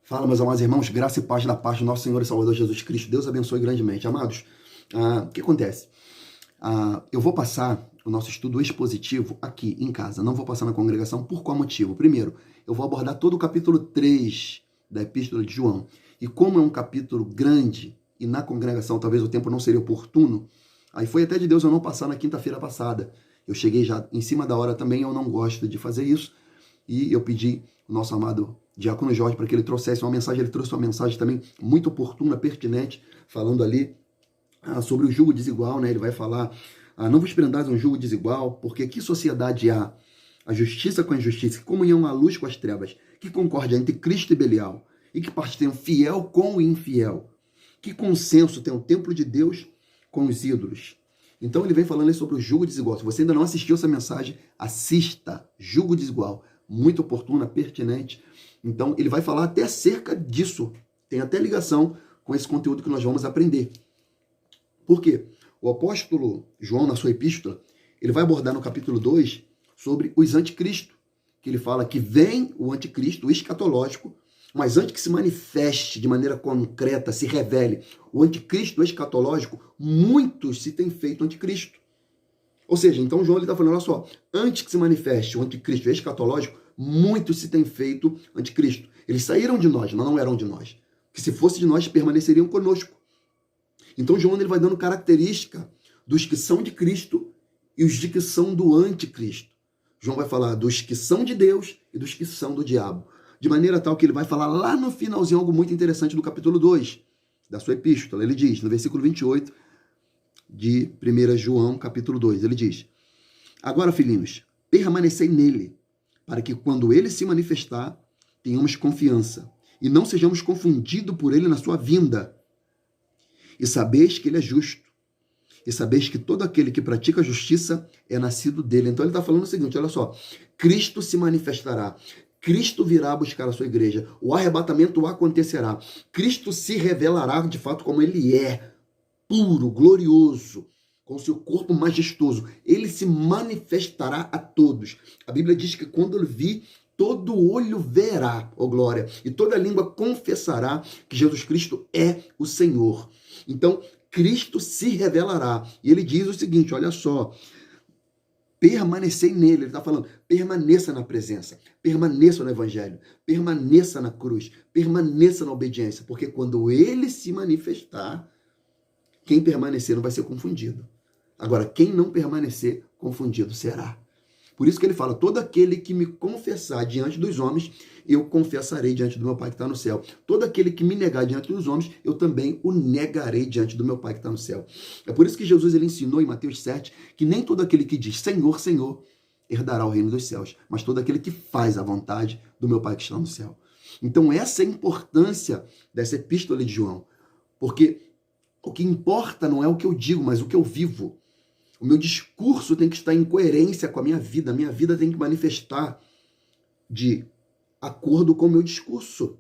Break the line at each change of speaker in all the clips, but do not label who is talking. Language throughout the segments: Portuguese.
Fala, meus amados irmãos, graça e paz da paz do nosso Senhor e Salvador Jesus Cristo. Deus abençoe grandemente. Amados, o que acontece? Eu vou passar o nosso estudo expositivo aqui em casa, não vou passar na congregação. Por qual motivo? Primeiro, eu vou abordar todo o capítulo 3 da Epístola de João. E como é um capítulo grande e na congregação talvez o tempo não seria oportuno, aí foi até de Deus eu não passar na quinta-feira passada. Eu cheguei já em cima da hora também, eu não gosto de fazer isso. E eu pedi o nosso amado Diácono Jorge para que ele trouxesse uma mensagem. Ele trouxe uma mensagem também muito oportuna, pertinente, falando ali sobre o jugo desigual, né? Ele vai falar, não vos prendais um jugo desigual, porque que sociedade há? A justiça com a injustiça, que comunhão há a luz com as trevas, que concórdia entre Cristo e Belial, e que parte tem o fiel com o infiel, que consenso tem o templo de Deus com os ídolos. Então ele vem falando aí sobre o jugo desigual. Se você ainda não assistiu essa mensagem, assista. Jugo desigual, muito oportuna, pertinente. Então ele vai falar até acerca disso. Tem até ligação com esse conteúdo que nós vamos aprender. Por quê? O apóstolo João, na sua epístola, ele vai abordar no capítulo 2 sobre os anticristo, que ele fala que vem o anticristo, o escatológico, mas antes que se manifeste de maneira concreta, se revele o anticristo escatológico, muitos se têm feito anticristo. Ou seja, então João está falando, olha só, antes que se manifeste o anticristo escatológico, muitos se têm feito anticristo. Eles saíram de nós, mas não eram de nós. Que se fosse de nós, permaneceriam conosco. Então João ele vai dando característica dos que são de Cristo e os de que são do anticristo. João vai falar dos que são de Deus e dos que são do diabo. De maneira tal que ele vai falar lá no finalzinho algo muito interessante do capítulo 2 da sua epístola. Ele diz, no versículo 28 de 1 João, capítulo 2, ele diz: agora, filhinhos, permanecei nele, para que quando ele se manifestar, tenhamos confiança e não sejamos confundidos por ele na sua vinda. E sabeis que ele é justo, e sabeis que todo aquele que pratica a justiça é nascido dele. Então ele está falando o seguinte, olha só, Cristo se manifestará, Cristo virá buscar a sua igreja, o arrebatamento acontecerá, Cristo se revelará de fato como ele é, puro, glorioso, com seu corpo majestoso. Ele se manifestará a todos. A Bíblia diz que quando ele vir, todo olho verá, ó glória, e toda língua confessará que Jesus Cristo é o Senhor. Então, Cristo se revelará. E ele diz o seguinte, olha só, permanecei nele, ele está falando, permaneça na presença, permaneça no evangelho, permaneça na cruz, permaneça na obediência, porque quando ele se manifestar, quem permanecer não vai ser confundido. Agora, quem não permanecer, confundido será. Por isso que ele fala, todo aquele que me confessar diante dos homens, eu confessarei diante do meu Pai que está no céu. Todo aquele que me negar diante dos homens, eu também o negarei diante do meu Pai que está no céu. É por isso que Jesus ele ensinou em Mateus 7, que nem todo aquele que diz Senhor, Senhor, herdará o reino dos céus, mas todo aquele que faz a vontade do meu Pai que está no céu. Então essa é a importância dessa epístola de João, porque o que importa não é o que eu digo, mas o que eu vivo. O meu discurso tem que estar em coerência com a minha vida tem que manifestar de acordo com o meu discurso.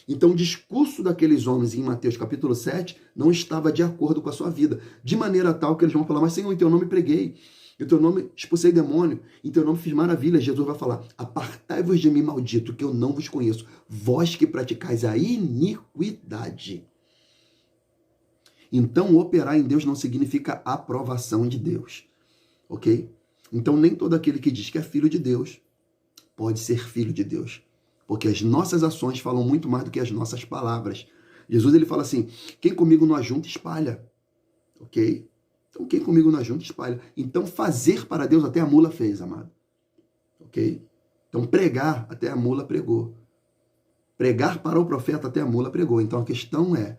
Então o discurso daqueles homens em Mateus capítulo 7 não estava de acordo com a sua vida, de maneira tal que eles vão falar, mas Senhor, em teu nome preguei, em teu nome expulsei demônio, em teu nome fiz maravilhas. Jesus vai falar, apartai-vos de mim, maldito, que eu não vos conheço, vós que praticais a iniquidade. Então, operar em Deus não significa aprovação de Deus, ok? Então, nem todo aquele que diz que é filho de Deus pode ser filho de Deus, porque as nossas ações falam muito mais do que as nossas palavras. Jesus, ele fala assim, quem comigo não ajunta, espalha, ok? Então, quem comigo não ajunta, espalha. Então, fazer para Deus até a mula fez, amado, ok? Então, pregar até a mula pregou. Pregar para o profeta até a mula pregou. Então, a questão é,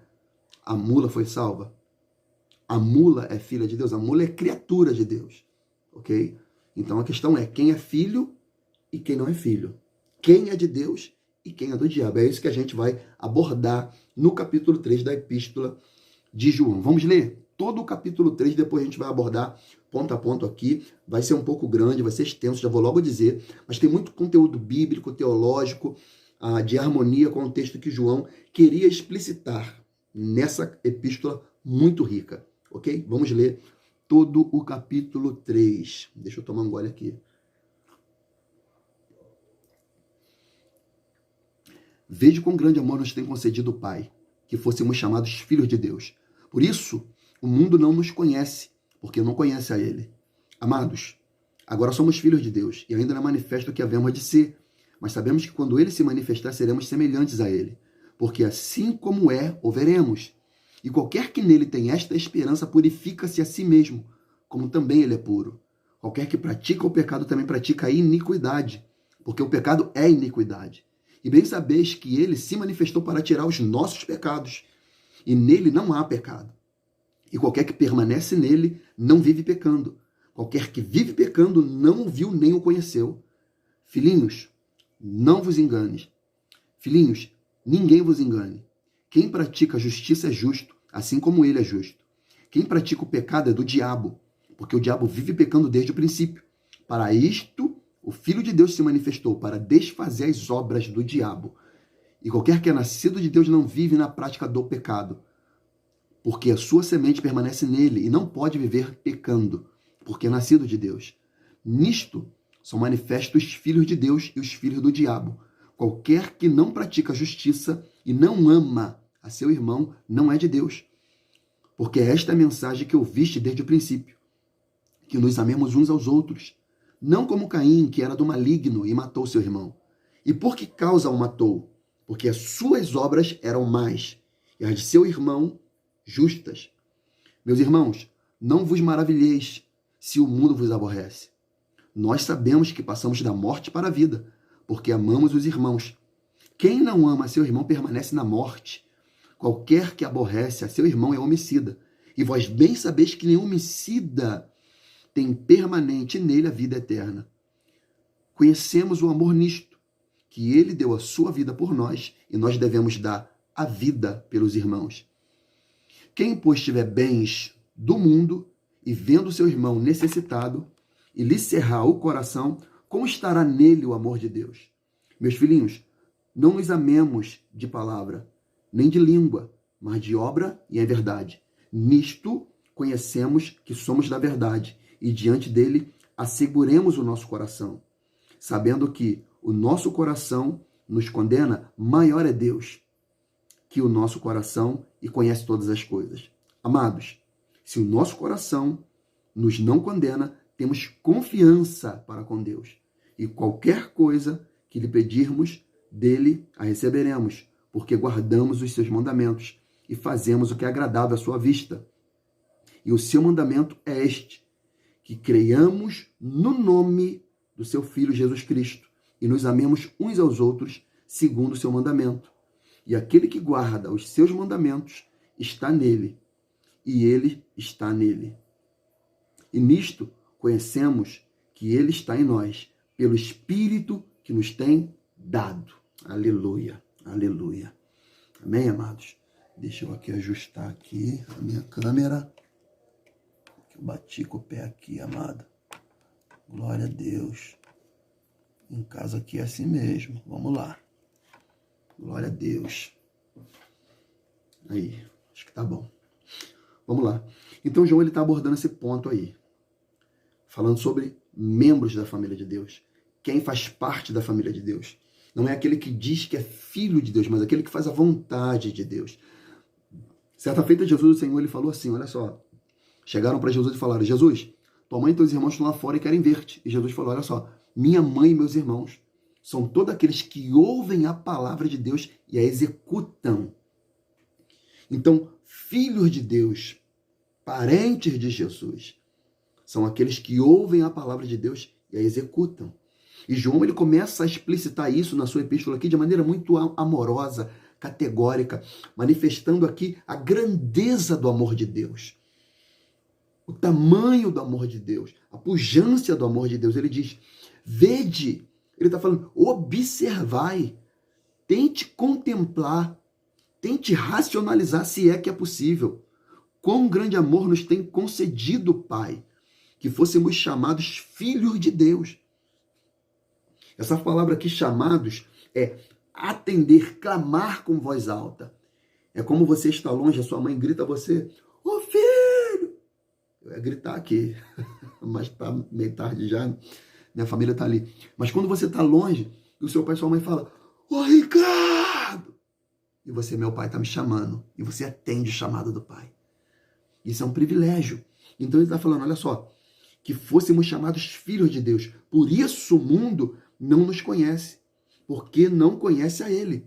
a mula foi salva? A mula é filha de Deus? A mula é criatura de Deus, ok? Então a questão é quem é filho e quem não é filho. Quem é de Deus e quem é do diabo. É isso que a gente vai abordar no capítulo 3 da Epístola de João. Vamos ler todo o capítulo 3, depois a gente vai abordar ponto a ponto aqui. Vai ser um pouco grande, vai ser extenso, já vou logo dizer, mas tem muito conteúdo bíblico, teológico, de harmonia com o texto que João queria explicitar nessa epístola muito rica, ok? Vamos ler todo o capítulo 3. Deixa eu tomar um gole aqui. Veja quão grande amor nos tem concedido o Pai, que fôssemos chamados filhos de Deus. Por isso, o mundo não nos conhece, porque não conhece a Ele. Amados, agora somos filhos de Deus, e ainda não é manifesto o que havemos de ser, mas sabemos que quando Ele se manifestar, seremos semelhantes a Ele, porque assim como é, o veremos. E qualquer que nele tem esta esperança purifica-se a si mesmo, como também ele é puro. Qualquer que pratica o pecado também pratica a iniquidade, porque o pecado é iniquidade. E bem sabeis que ele se manifestou para tirar os nossos pecados, e nele não há pecado. E qualquer que permanece nele não vive pecando. Qualquer que vive pecando não o viu nem o conheceu. Filhinhos, não vos enganes. Filhinhos, ninguém vos engane. Quem pratica a justiça é justo, assim como ele é justo. Quem pratica o pecado é do diabo, porque o diabo vive pecando desde o princípio. Para isto, o Filho de Deus se manifestou, para desfazer as obras do diabo. E qualquer que é nascido de Deus não vive na prática do pecado, porque a sua semente permanece nele e não pode viver pecando, porque é nascido de Deus. Nisto são manifestos os filhos de Deus e os filhos do diabo. Qualquer que não pratica a justiça e não ama a seu irmão não é de Deus. Porque esta é a mensagem que ouviste desde o princípio, que nos amemos uns aos outros, não como Caim, que era do maligno e matou seu irmão. E por que causa o matou? Porque as suas obras eram más, e as de seu irmão justas. Meus irmãos, não vos maravilheis se o mundo vos aborrece. Nós sabemos que passamos da morte para a vida, porque amamos os irmãos. Quem não ama seu irmão permanece na morte. Qualquer que aborrece a seu irmão é homicida. E vós bem sabeis que nenhum homicida tem permanente nele a vida eterna. Conhecemos o amor nisto, que ele deu a sua vida por nós, e nós devemos dar a vida pelos irmãos. Quem, pois, tiver bens do mundo, e vendo seu irmão necessitado, e lhe cerrar o coração, como estará nele o amor de Deus? Meus filhinhos, não nos amemos de palavra, nem de língua, mas de obra e em verdade. Nisto conhecemos que somos da verdade, e diante dele asseguremos o nosso coração, sabendo que o nosso coração nos condena, maior é Deus que o nosso coração e conhece todas as coisas. Amados, se o nosso coração nos não condena, temos confiança para com Deus. E qualquer coisa que lhe pedirmos, dele a receberemos, porque guardamos os seus mandamentos e fazemos o que é agradável à sua vista. E o seu mandamento é este, que creiamos no nome do seu Filho Jesus Cristo e nos amemos uns aos outros segundo o seu mandamento. E aquele que guarda os seus mandamentos está nele, e ele está nele. E nisto conhecemos que ele está em nós, pelo Espírito que nos tem dado. Aleluia, aleluia. Amém, amados? Deixa eu aqui ajustar aqui a minha câmera. Eu bati com o pé aqui, amado. Glória a Deus. Em casa aqui é assim mesmo. Vamos lá. Glória a Deus. Aí, acho que tá bom. Vamos lá. Então, João, ele está abordando esse ponto aí. Falando sobre membros da família de Deus. Quem faz parte da família de Deus. Não é aquele que diz que é filho de Deus, mas aquele que faz a vontade de Deus. Certa feita, Jesus, o Senhor, ele falou assim, olha só. Chegaram para Jesus e falaram, Jesus, tua mãe e teus irmãos estão lá fora e querem ver-te. E Jesus falou, olha só, minha mãe e meus irmãos são todos aqueles que ouvem a palavra de Deus e a executam. Então, filhos de Deus, parentes de Jesus, são aqueles que ouvem a palavra de Deus e a executam. E João, ele começa a explicitar isso na sua epístola aqui de maneira muito amorosa, categórica, manifestando aqui a grandeza do amor de Deus. O tamanho do amor de Deus, a pujança do amor de Deus. Ele diz, vede, ele está falando, observai, tente contemplar, tente racionalizar se é que é possível. Quão grande amor nos tem concedido o Pai, que fôssemos chamados filhos de Deus. Essa palavra aqui, chamados, é atender, clamar com voz alta. É como você está longe, a sua mãe grita a você, ô filho! Eu ia gritar aqui, mas está meio tarde já, minha família está ali. Mas quando você está longe, e o seu pai e sua mãe falam, ô Ricardo! e você, meu pai, está me chamando, e você atende o chamado do pai. Isso é um privilégio. Então ele está falando, olha só, que fôssemos chamados filhos de Deus. Por isso o mundo não nos conhece, porque não conhece a ele.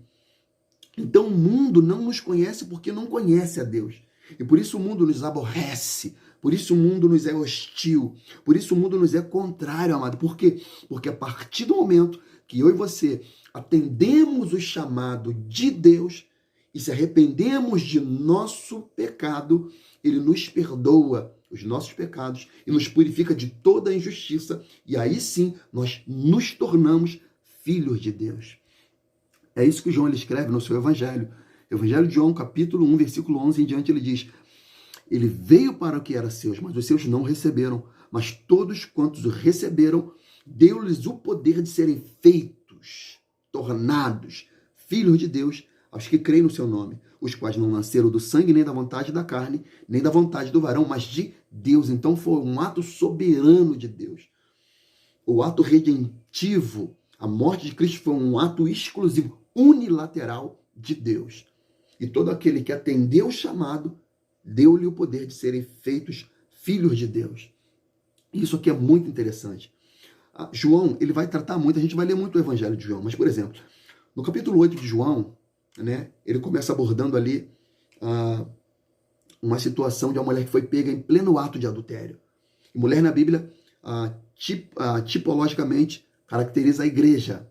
Então o mundo não nos conhece porque não conhece a Deus. E por isso o mundo nos aborrece, por isso o mundo nos é hostil, por isso o mundo nos é contrário, amado. Por quê? Porque a partir do momento que eu e você atendemos o chamado de Deus e se arrependemos de nosso pecado, ele nos perdoa os nossos pecados e nos purifica de toda a injustiça. E aí sim nós nos tornamos filhos de Deus. É isso que João ele escreve no seu Evangelho. Evangelho de João, capítulo 1, versículo 11 em diante, ele diz: ele veio para o que era seus, mas os seus não receberam. Mas todos quantos o receberam, deu-lhes o poder de serem feitos, tornados, filhos de Deus, aos que creem no seu nome, os quais não nasceram do sangue, nem da vontade da carne, nem da vontade do varão, mas de Deus. Então foi um ato soberano de Deus. O ato redentivo, a morte de Cristo foi um ato exclusivo, unilateral de Deus. E todo aquele que atendeu o chamado, deu-lhe o poder de serem feitos filhos de Deus. Isso aqui é muito interessante. João, ele vai tratar muito, a gente vai ler muito o Evangelho de João, mas, por exemplo, no capítulo 8 de João, né, ele começa abordando ali uma situação de uma mulher que foi pega em pleno ato de adultério. E mulher na Bíblia, tipologicamente, caracteriza a igreja.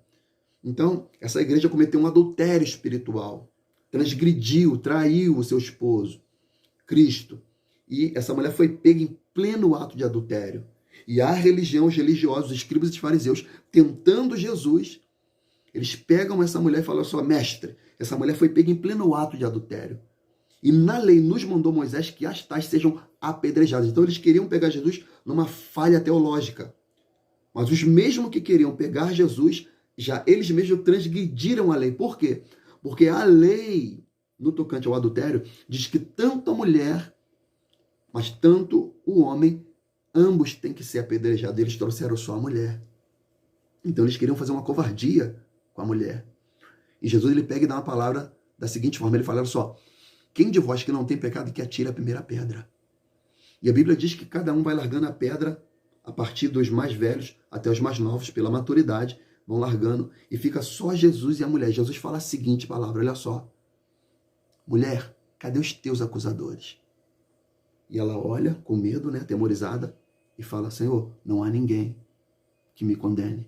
Então, essa igreja cometeu um adultério espiritual, transgrediu, traiu o seu esposo, Cristo. E essa mulher foi pega em pleno ato de adultério. E a religião, os religiosos, os escribas e os fariseus, tentando Jesus, eles pegam essa mulher e falam só, mestre, essa mulher foi pega em pleno ato de adultério. E na lei nos mandou Moisés que as tais sejam apedrejadas. Então eles queriam pegar Jesus numa falha teológica. Mas os mesmos que queriam pegar Jesus, já eles mesmos transgrediram a lei. Por quê? Porque a lei, no tocante ao adultério, diz que tanto a mulher, mas tanto o homem, ambos têm que ser apedrejados. Eles trouxeram só a mulher. Então eles queriam fazer uma covardia com a mulher. E Jesus ele pega e dá uma palavra da seguinte forma, ele fala, olha só, quem de vós que não tem pecado que atire a primeira pedra? E a Bíblia diz que cada um vai largando a pedra a partir dos mais velhos até os mais novos, pela maturidade, vão largando, e fica só Jesus e a mulher. Jesus fala a seguinte palavra, olha só, mulher, cadê os teus acusadores? E ela olha com medo, né, atemorizada, e fala, Senhor, não há ninguém que me condene.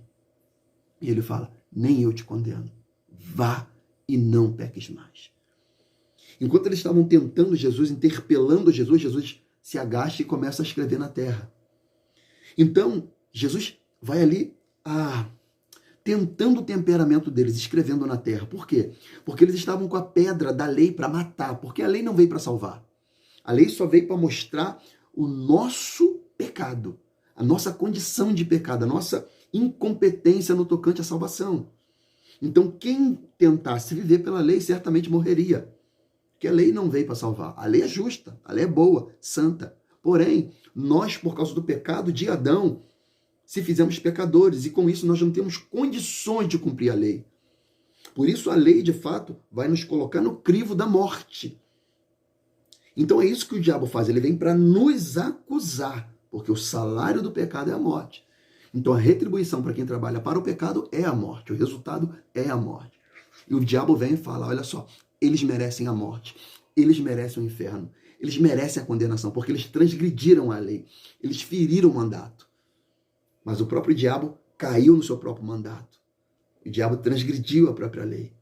E ele fala, nem eu te condeno, vá e não peques mais. Enquanto eles estavam tentando Jesus, interpelando Jesus, Jesus se agacha e começa a escrever na terra. Então, Jesus vai ali tentando o temperamento deles, escrevendo na terra. Por quê? Porque eles estavam com a pedra da lei para matar, porque a lei não veio para salvar. A lei só veio para mostrar o nosso pecado, a nossa condição de pecado, a nossa incompetência no tocante à salvação. Então, quem tentasse viver pela lei certamente morreria. Porque a lei não veio para salvar. A lei é justa, a lei é boa, santa. Porém, nós, por causa do pecado de Adão, se fizemos pecadores, e com isso nós não temos condições de cumprir a lei. Por isso a lei, de fato, vai nos colocar no crivo da morte. Então é isso que o diabo faz, ele vem para nos acusar, porque o salário do pecado é a morte. Então a retribuição para quem trabalha para o pecado é a morte, o resultado é a morte. E o diabo vem e fala, olha só, eles merecem a morte, eles merecem o inferno, eles merecem a condenação, porque eles transgrediram a lei, eles feriram o mandato. Mas o próprio diabo caiu no seu próprio mandato. O diabo transgrediu a própria lei.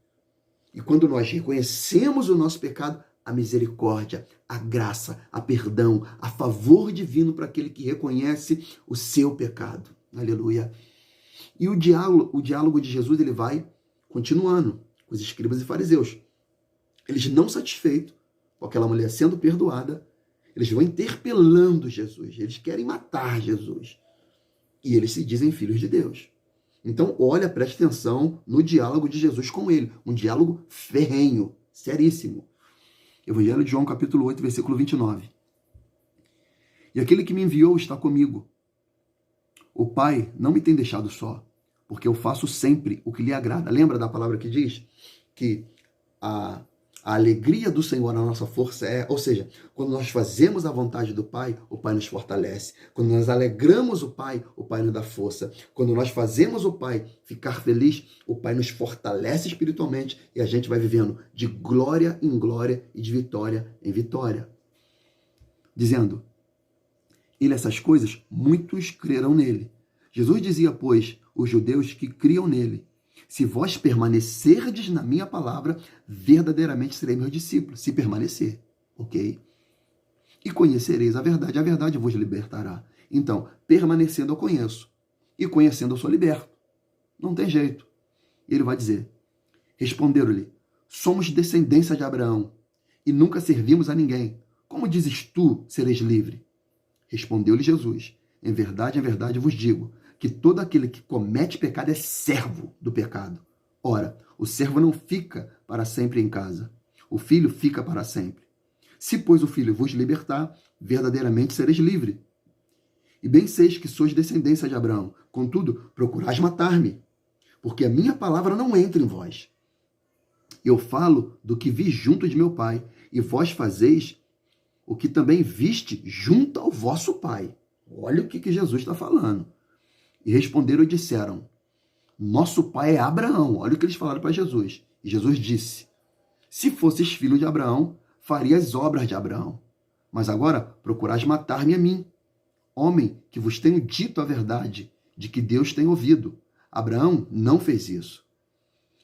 E quando nós reconhecemos o nosso pecado, a misericórdia, a graça, a perdão, a favor divino para aquele que reconhece o seu pecado. Aleluia. E o diálogo de Jesus ele vai continuando com os escribas e fariseus. Eles não satisfeitos com aquela mulher sendo perdoada, eles vão interpelando Jesus, eles querem matar Jesus. E eles se dizem filhos de Deus. Então, olha, preste atenção no diálogo de Jesus com ele. Um diálogo ferrenho, seríssimo. Evangelho de João, capítulo 8, versículo 29. E aquele que me enviou está comigo. O Pai não me tem deixado só, porque eu faço sempre o que lhe agrada. Lembra da palavra que diz que A alegria do Senhor, a nossa força ou seja, quando nós fazemos a vontade do Pai, o Pai nos fortalece. Quando nós alegramos o Pai nos dá força. Quando nós fazemos o Pai ficar feliz, o Pai nos fortalece espiritualmente e a gente vai vivendo de glória em glória e de vitória em vitória. Dizendo, ele essas coisas, muitos crerão nele. Jesus dizia, pois, os judeus que criam nele, se vós permanecerdes na minha palavra, verdadeiramente serei meu discípulo. Se permanecer, ok? E conhecereis a verdade vos libertará. Então, permanecendo eu conheço, e conhecendo eu sou liberto. Não tem jeito. E ele vai dizer, responderam-lhe, somos descendência de Abraão, e nunca servimos a ninguém. Como dizes tu, sereis livre? Respondeu-lhe Jesus, em verdade vos digo, que todo aquele que comete pecado é servo do pecado. Ora, o servo não fica para sempre em casa. O filho fica para sempre. Se, pois, o filho vos libertar, verdadeiramente sereis livre. E bem seis que sois descendência de Abraão. Contudo, procurais matar-me, porque a minha palavra não entra em vós. Eu falo do que vi junto de meu pai, e vós fazeis o que também viste junto ao vosso pai. Olha o que Jesus está falando. E responderam e disseram, nosso pai é Abraão. Olha o que eles falaram para Jesus. E Jesus disse, se fosses filho de Abraão, farias obras de Abraão. Mas agora procurais matar-me a mim, homem que vos tenho dito a verdade, de que Deus tem ouvido. Abraão não fez isso.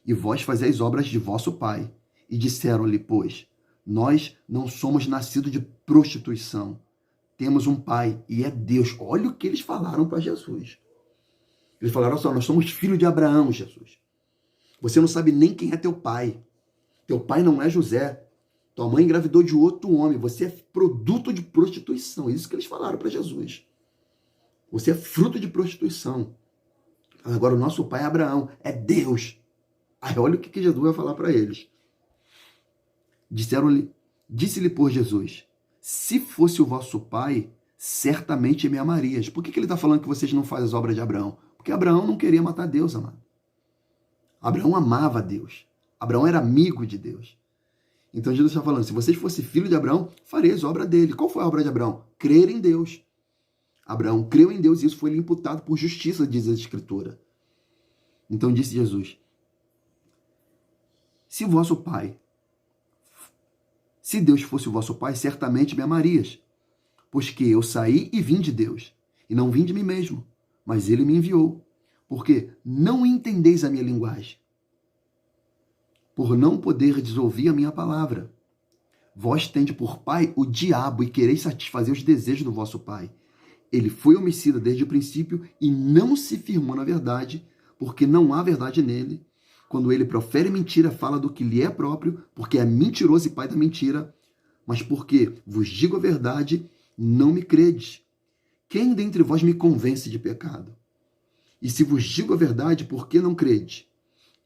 E vós fazeis obras de vosso pai. E disseram-lhe, pois, nós não somos nascidos de prostituição. Temos um pai e é Deus. Olha o que eles falaram para Jesus. Eles falaram assim, nós somos filhos de Abraão, Jesus. Você não sabe nem quem é teu pai. Teu pai não é José. Tua mãe engravidou de outro homem. Você é produto de prostituição. É isso que eles falaram para Jesus. Você é fruto de prostituição. Agora o nosso pai é Abraão. É Deus. Aí olha o que Jesus vai falar para eles. Disse-lhe por Jesus, se fosse o vosso pai, certamente me amarias. Por que ele está falando que vocês não fazem as obras de Abraão? Porque Abraão não queria matar Deus, amado. Abraão amava Deus. Abraão era amigo de Deus. Então Jesus está falando, se vocês fossem filho de Abraão, fareis a obra dele. Qual foi a obra de Abraão? Crer em Deus. Abraão creu em Deus e isso foi lhe imputado por justiça, diz a Escritura. Então disse Jesus, se Deus fosse o vosso pai, certamente me amarias, pois que eu saí e vim de Deus, e não vim de mim mesmo, mas ele me enviou, porque não entendeis a minha linguagem, por não poderdes ouvir a minha palavra. Vós tende por pai o diabo e quereis satisfazer os desejos do vosso pai. Ele foi homicida desde o princípio e não se firmou na verdade, porque não há verdade nele. Quando ele profere mentira, fala do que lhe é próprio, porque é mentiroso e pai da mentira. Mas porque vos digo a verdade, não me credes. Quem dentre vós me convence de pecado? E se vos digo a verdade, por que não credes?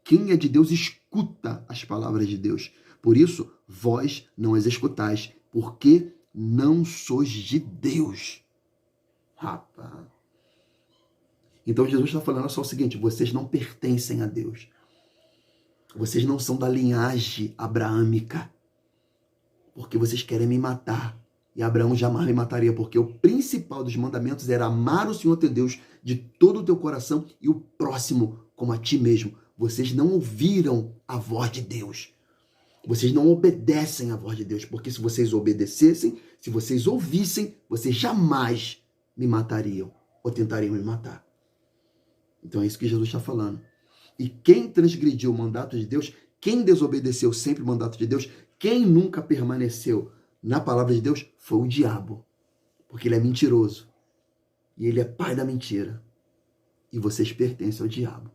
Quem é de Deus escuta as palavras de Deus. Por isso, vós não as escutais, porque não sois de Deus. Rapaz. Então Jesus está falando só o seguinte, vocês não pertencem a Deus. Vocês não são da linhagem abraâmica, porque vocês querem me matar. E Abraão jamais me mataria, porque o principal dos mandamentos era amar o Senhor teu Deus de todo o teu coração e o próximo como a ti mesmo. Vocês não ouviram a voz de Deus. Vocês não obedecem à voz de Deus, porque se vocês obedecessem, se vocês ouvissem, vocês jamais me matariam ou tentariam me matar. Então é isso que Jesus está falando. E quem transgrediu o mandato de Deus, quem desobedeceu sempre o mandato de Deus, quem nunca permaneceu na palavra de Deus, foi o diabo. Porque ele é mentiroso. E ele é pai da mentira. E vocês pertencem ao diabo.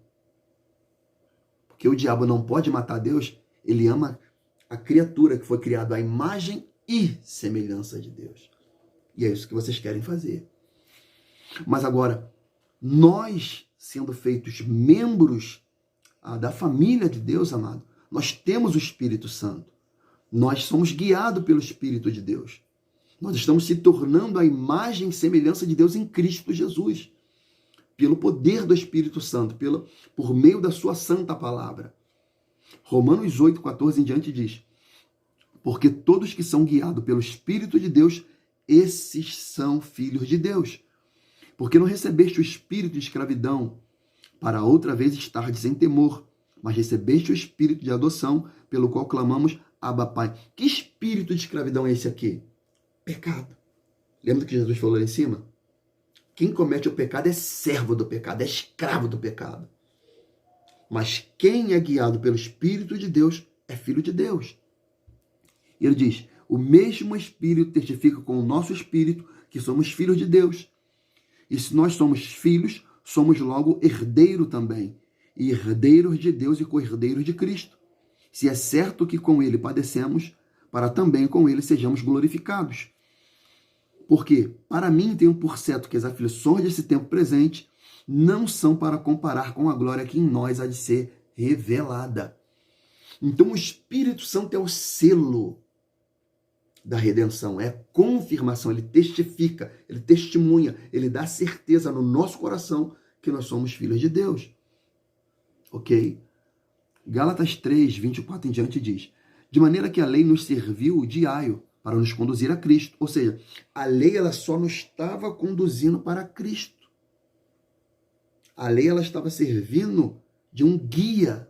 Porque o diabo não pode matar Deus, ele ama a criatura que foi criada à imagem e semelhança de Deus. E é isso que vocês querem fazer. Mas agora, nós, sendo feitos membros da família de Deus, amado, nós temos o Espírito Santo. Nós somos guiados pelo Espírito de Deus. Nós estamos se tornando a imagem e semelhança de Deus em Cristo Jesus. Pelo poder do Espírito Santo, por meio da sua santa palavra. Romanos 8, 14 em diante diz, Porque todos que são guiados pelo Espírito de Deus, esses são filhos de Deus. Porque não recebeste o espírito de escravidão para outra vez estardes em temor, mas recebeste o espírito de adoção, pelo qual clamamos, Abba, Pai. Que espírito de escravidão é esse aqui? Pecado. Lembra do que Jesus falou lá em cima? Quem comete o pecado é servo do pecado, é escravo do pecado. Mas quem é guiado pelo Espírito de Deus é filho de Deus. E ele diz, o mesmo Espírito testifica com o nosso Espírito que somos filhos de Deus. E se nós somos filhos, somos logo herdeiro também. E herdeiros de Deus e co-herdeiros de Cristo. Se é certo que com ele padecemos, para também com ele sejamos glorificados. Porque, para mim, tenho por certo que as aflições desse tempo presente não são para comparar com a glória que em nós há de ser revelada. Então, o Espírito Santo é o selo da redenção, é a confirmação, ele testifica, ele testemunha, ele dá certeza no nosso coração que nós somos filhos de Deus. Ok? Gálatas 3, 24 em diante diz, de maneira que a lei nos serviu de aio para nos conduzir a Cristo. Ou seja, a lei ela só nos estava conduzindo para Cristo. A lei ela estava servindo de um guia,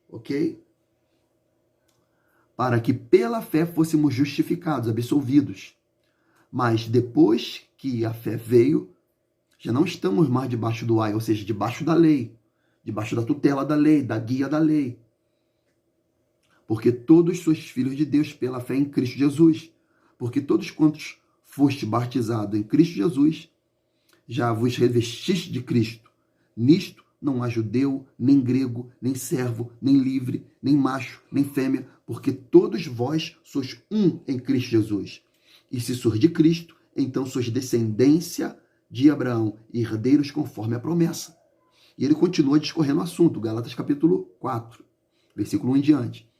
ok? Para que pela fé fôssemos justificados, absolvidos. Mas depois que a fé veio, já não estamos mais debaixo do aio, ou seja, debaixo da lei, debaixo da tutela da lei, da guia da lei. Porque todos sois filhos de Deus pela fé em Cristo Jesus. Porque todos quantos foste batizado em Cristo Jesus, já vos revestiste de Cristo. Nisto não há judeu, nem grego, nem servo, nem livre, nem macho, nem fêmea, porque todos vós sois um em Cristo Jesus. E se sois de Cristo, então sois descendência de Abraão, e herdeiros conforme a promessa. E ele continua discorrendo o assunto, Gálatas capítulo 4, versículo 1 em diante.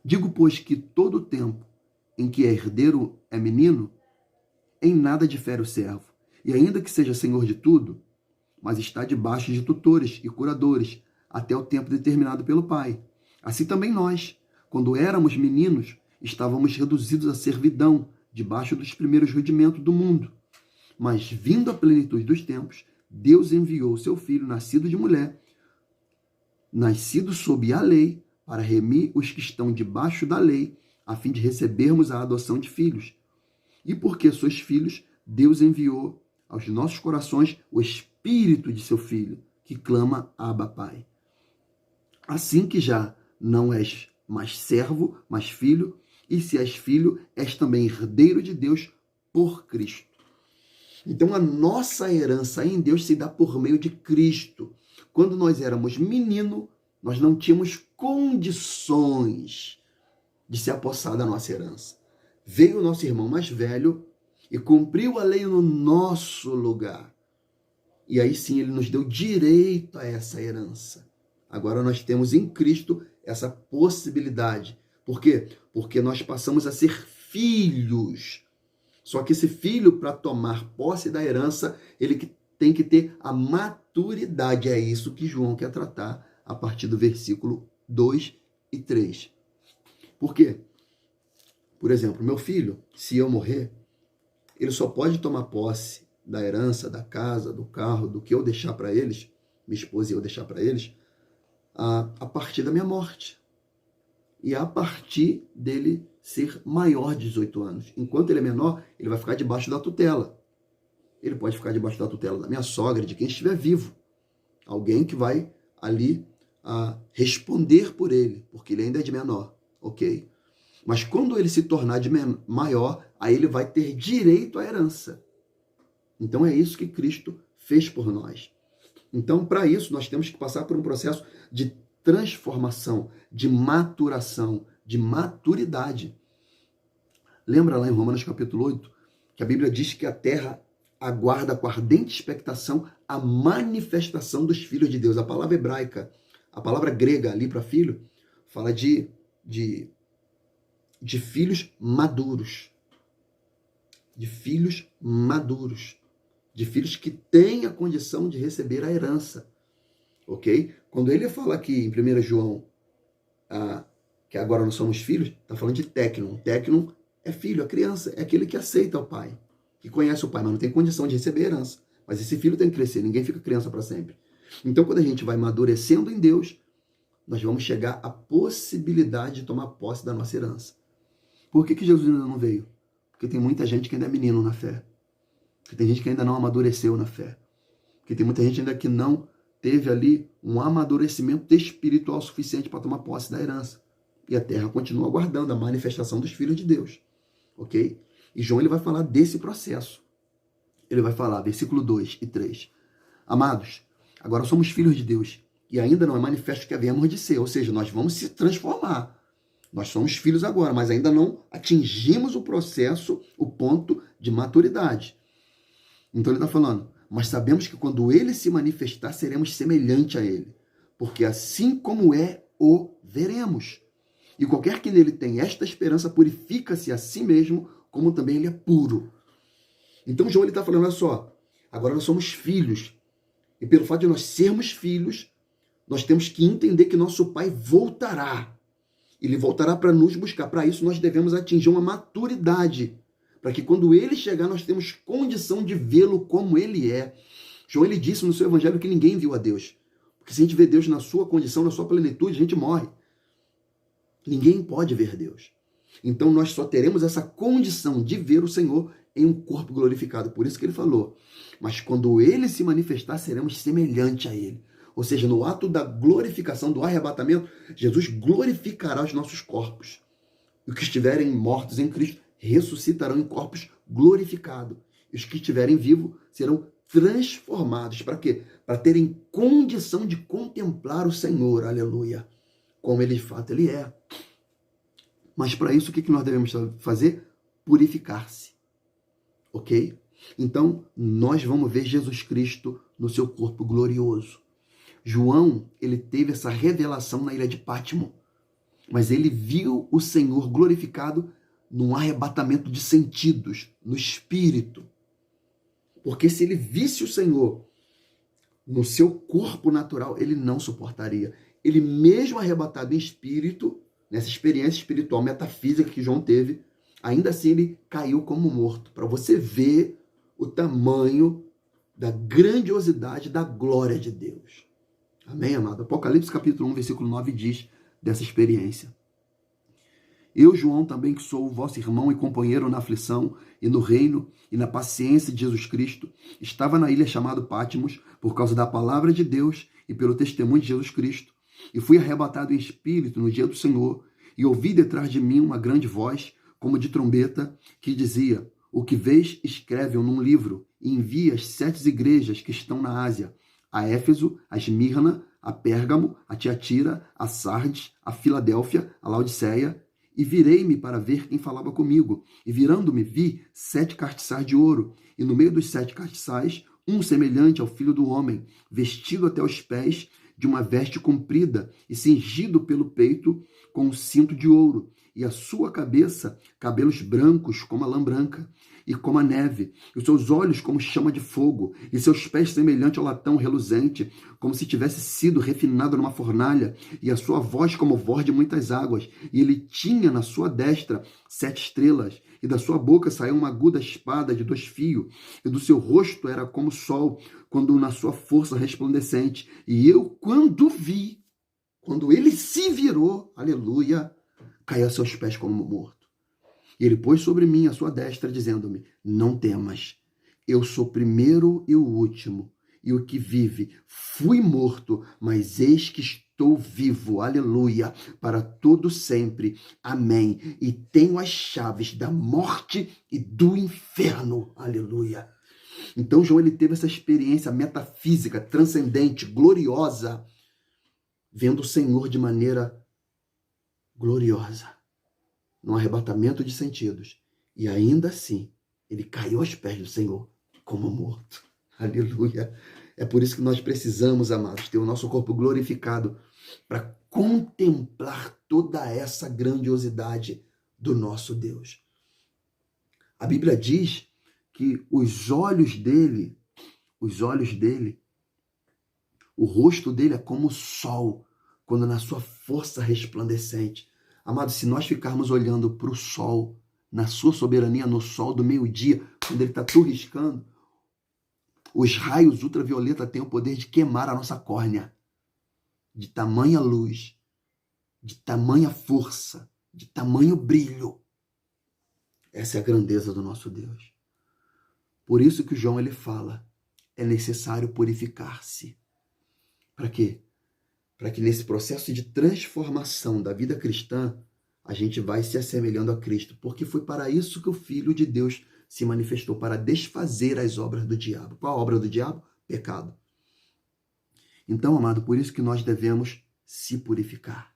Digo, pois, que todo o tempo em que é herdeiro é menino, em nada difere o servo, e ainda que seja senhor de tudo, mas está debaixo de tutores e curadores, até o tempo determinado pelo Pai. Assim também nós, quando éramos meninos, estávamos reduzidos à servidão, debaixo dos primeiros rudimentos do mundo. Mas, vindo a plenitude dos tempos, Deus enviou o seu Filho, nascido de mulher, nascido sob a lei, para remir os que estão debaixo da lei, a fim de recebermos a adoção de filhos. E porque sois filhos, Deus enviou aos nossos corações o Espírito de seu Filho, que clama, Abba, Pai. Assim que já não és mais servo, mas filho, e se és filho, és também herdeiro de Deus por Cristo. Então a nossa herança em Deus se dá por meio de Cristo. Quando nós éramos menino, nós não tínhamos condições de se apossar da nossa herança. Veio o nosso irmão mais velho e cumpriu a lei no nosso lugar. E aí sim ele nos deu direito a essa herança. Agora nós temos em Cristo essa possibilidade. Por quê? Porque nós passamos a ser filhos. Só que esse filho, para tomar posse da herança, ele tem que ter a maturidade. É isso que João quer tratar a partir do versículo 2 e 3. Por quê? Por exemplo, meu filho, se eu morrer, ele só pode tomar posse da herança, da casa, do carro, do que eu deixar para eles, minha esposa e eu deixar para eles, a partir da minha morte. E a partir dele ser maior de 18 anos. Enquanto ele é menor, ele vai ficar debaixo da tutela. Ele pode ficar debaixo da tutela da minha sogra, de quem estiver vivo. Alguém que vai ali responder por ele, porque ele ainda é de menor, ok? Mas quando ele se tornar de maior, aí ele vai ter direito à herança. Então é isso que Cristo fez por nós. Então, para isso, nós temos que passar por um processo de transformação, de maturação, de maturidade. Lembra lá em Romanos capítulo 8, que a Bíblia diz que a terra aguarda com ardente expectação a manifestação dos filhos de Deus. A palavra hebraica, a palavra grega ali para filho, fala de filhos maduros. De filhos maduros. De filhos que têm a condição de receber a herança. Ok? Quando ele fala aqui em 1 João que agora nós somos filhos, está falando de técnon. Técnon é filho, é criança, é aquele que aceita o pai, que conhece o pai, mas não tem condição de receber herança. Mas esse filho tem que crescer, ninguém fica criança para sempre. Então, quando a gente vai amadurecendo em Deus, nós vamos chegar à possibilidade de tomar posse da nossa herança. Por que Jesus ainda não veio? Porque tem muita gente que ainda é menino na fé. Porque tem gente que ainda não amadureceu na fé. Porque tem muita gente ainda que não teve ali um amadurecimento espiritual suficiente para tomar posse da herança. E a terra continua aguardando a manifestação dos filhos de Deus. Ok? E João ele vai falar desse processo. Ele vai falar, versículo 2 e 3. Amados, agora somos filhos de Deus. E ainda não é manifesto que havemos de ser. Ou seja, nós vamos se transformar. Nós somos filhos agora, mas ainda não atingimos o processo, o ponto de maturidade. Então ele está falando, mas sabemos que quando ele se manifestar, seremos semelhante a ele. Porque assim como é, o veremos. E qualquer que nele tem esta esperança, purifica-se a si mesmo, como também ele é puro. Então João está falando, olha só, agora nós somos filhos. E pelo fato de nós sermos filhos, nós temos que entender que nosso Pai voltará. Ele voltará para nos buscar. Para isso, nós devemos atingir uma maturidade. Para que quando ele chegar, nós temos condição de vê-lo como ele é. João ele disse no seu evangelho que ninguém viu a Deus. Porque se a gente vê Deus na sua condição, na sua plenitude, a gente morre. Ninguém pode ver Deus. Então, nós só teremos essa condição de ver o Senhor em um corpo glorificado. Por isso que ele falou. Mas quando ele se manifestar, seremos semelhante a ele. Ou seja, no ato da glorificação, do arrebatamento, Jesus glorificará os nossos corpos. E os que estiverem mortos em Cristo ressuscitarão em corpos glorificados. E os que estiverem vivos serão transformados. Para quê? Para terem condição de contemplar o Senhor. Aleluia. Como ele de fato ele é. Mas para isso, o que nós devemos fazer? Purificar-se. Ok? Então, nós vamos ver Jesus Cristo no seu corpo glorioso. João, ele teve essa revelação na ilha de Pátimo, mas ele viu o Senhor glorificado num arrebatamento de sentidos, no espírito. Porque se ele visse o Senhor no seu corpo natural, ele não suportaria. Ele mesmo arrebatado em espírito, nessa experiência espiritual metafísica que João teve, ainda assim ele caiu como morto. Para você ver o tamanho da grandiosidade da glória de Deus. Amém, amado? Apocalipse capítulo 1, versículo 9 diz dessa experiência. Eu, João, também que sou o vosso irmão e companheiro na aflição e no reino e na paciência de Jesus Cristo, estava na ilha chamada Pátmos por causa da palavra de Deus e pelo testemunho de Jesus Cristo, e fui arrebatado em espírito no dia do Senhor, e ouvi detrás de mim uma grande voz, como de trombeta, que dizia, o que vês, escreve-o num livro, e envia às 7 igrejas que estão na Ásia, a Éfeso, a Esmirna, a Pérgamo, a Tiatira, a Sardes, a Filadélfia, a Laodiceia, e virei-me para ver quem falava comigo. E virando-me, vi 7 castiçais de ouro, e no meio dos 7 castiçais, um semelhante ao Filho do Homem, vestido até os pés de uma veste comprida, e cingido pelo peito com um cinto de ouro, e a sua cabeça, cabelos brancos como a lã branca, e como a neve, e os seus olhos como chama de fogo, e seus pés semelhante ao latão reluzente, como se tivesse sido refinado numa fornalha, e a sua voz como voz de muitas águas, e ele tinha na sua destra 7 estrelas, e da sua boca saiu uma aguda espada de 2 fios, e do seu rosto era como o sol, quando na sua força resplandecente, e eu, quando ele se virou, aleluia, caiu a seus pés como morto. E ele pôs sobre mim a sua destra, dizendo-me, não temas, eu sou o primeiro e o último, e o que vive. Fui morto, mas eis que estou vivo, aleluia, para todo sempre, amém. E tenho as chaves da morte e do inferno, aleluia. Então João ele teve essa experiência metafísica, transcendente, gloriosa, vendo o Senhor de maneira gloriosa, num arrebatamento de sentidos. E ainda assim, ele caiu aos pés do Senhor como morto. Aleluia. É por isso que nós precisamos, amados, ter o nosso corpo glorificado para contemplar toda essa grandiosidade do nosso Deus. A Bíblia diz que os olhos dele, o rosto dele é como o sol, quando na sua força resplandecente. Amado, se nós ficarmos olhando para o sol, na sua soberania, no sol do meio-dia, quando ele está torriscando, os raios ultravioleta têm o poder de queimar a nossa córnea. De tamanha luz, de tamanha força, de tamanho brilho. Essa é a grandeza do nosso Deus. Por isso que o João ele fala, é necessário purificar-se. Para quê? Para que nesse processo de transformação da vida cristã, a gente vai se assemelhando a Cristo, porque foi para isso que o Filho de Deus se manifestou, para desfazer as obras do diabo. Qual a obra do diabo? Pecado. Então, amado, por isso que nós devemos se purificar,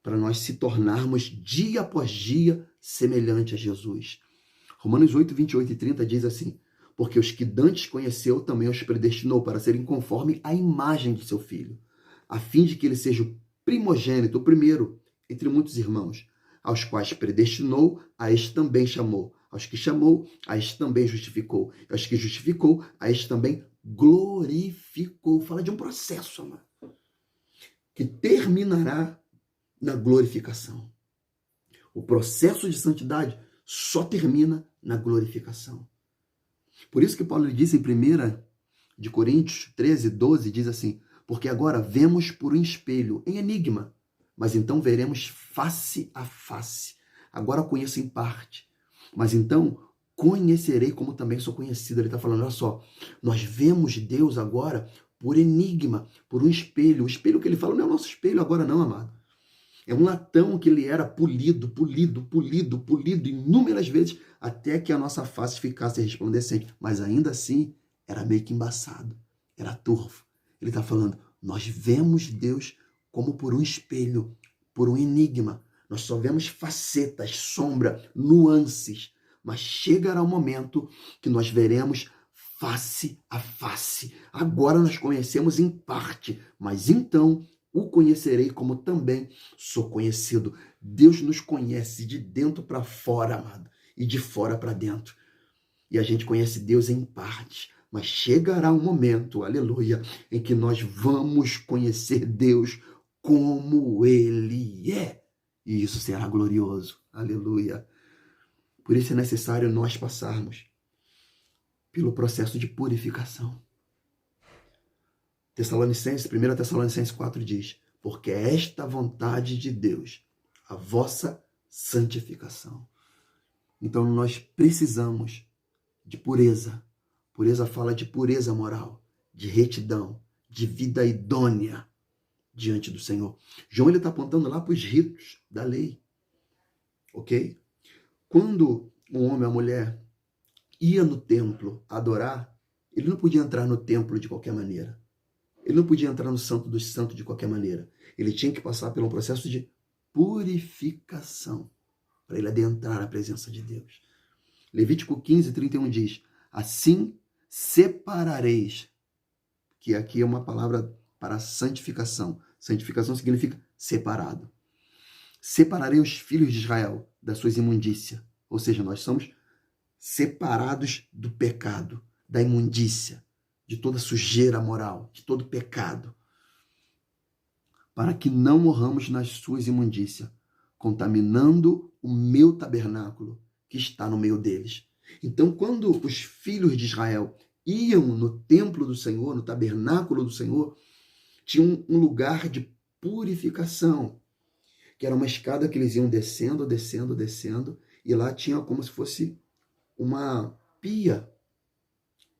para nós se tornarmos dia após dia semelhante a Jesus. Romanos 8, 28 e 30 diz assim, porque os que dantes conheceu também os predestinou para serem conforme a imagem de seu Filho, a fim de que ele seja o primogênito, o primeiro entre muitos irmãos, aos quais predestinou, a este também chamou, aos que chamou, a este também justificou, aos que justificou, a este também glorificou. Fala de um processo, amado, que terminará na glorificação. O processo de santidade só termina na glorificação. Por isso que Paulo diz em 1 de Coríntios 13, 12, diz assim, porque agora vemos por um espelho, em enigma, mas então veremos face a face. Agora conheço em parte, mas então conhecerei como também sou conhecido. Ele está falando, olha só, nós vemos Deus agora por enigma, por um espelho. O espelho que ele fala não é o nosso espelho agora não, amado. É um latão que ele era polido inúmeras vezes, até que a nossa face ficasse resplandecente. Mas ainda assim, era meio que embaçado, era turvo. Ele está falando, nós vemos Deus como por um espelho, por um enigma. Nós só vemos facetas, sombra, nuances. Mas chegará o momento que nós veremos face a face. Agora nós conhecemos em parte, mas então o conhecerei como também sou conhecido. Deus nos conhece de dentro para fora, amado, e de fora para dentro. E a gente conhece Deus em parte, mas chegará um momento, aleluia, em que nós vamos conhecer Deus como Ele é. E isso será glorioso, aleluia. Por isso é necessário nós passarmos pelo processo de purificação. 1 Tessalonicenses 4 diz, porque é esta vontade de Deus, a vossa santificação. Então nós precisamos de pureza. Pureza fala de pureza moral, de retidão, de vida idônea diante do Senhor. João está apontando lá para os ritos da lei. Ok? Quando um homem ou uma mulher ia no templo adorar, ele não podia entrar no templo de qualquer maneira. Ele não podia entrar no Santo dos Santos de qualquer maneira. Ele tinha que passar por um processo de purificação para ele adentrar a presença de Deus. Levítico 15, 31 diz, assim separareis, que aqui é uma palavra para santificação. Santificação significa separado. Separarei os filhos de Israel das suas imundícias. Ou seja, nós somos separados do pecado, da imundícia, de toda sujeira moral, de todo pecado, para que não morramos nas suas imundícias, contaminando o meu tabernáculo que está no meio deles. Então, quando os filhos de Israel iam no templo do Senhor, no tabernáculo do Senhor, tinha um lugar de purificação, que era uma escada que eles iam descendo, e lá tinha como se fosse uma pia.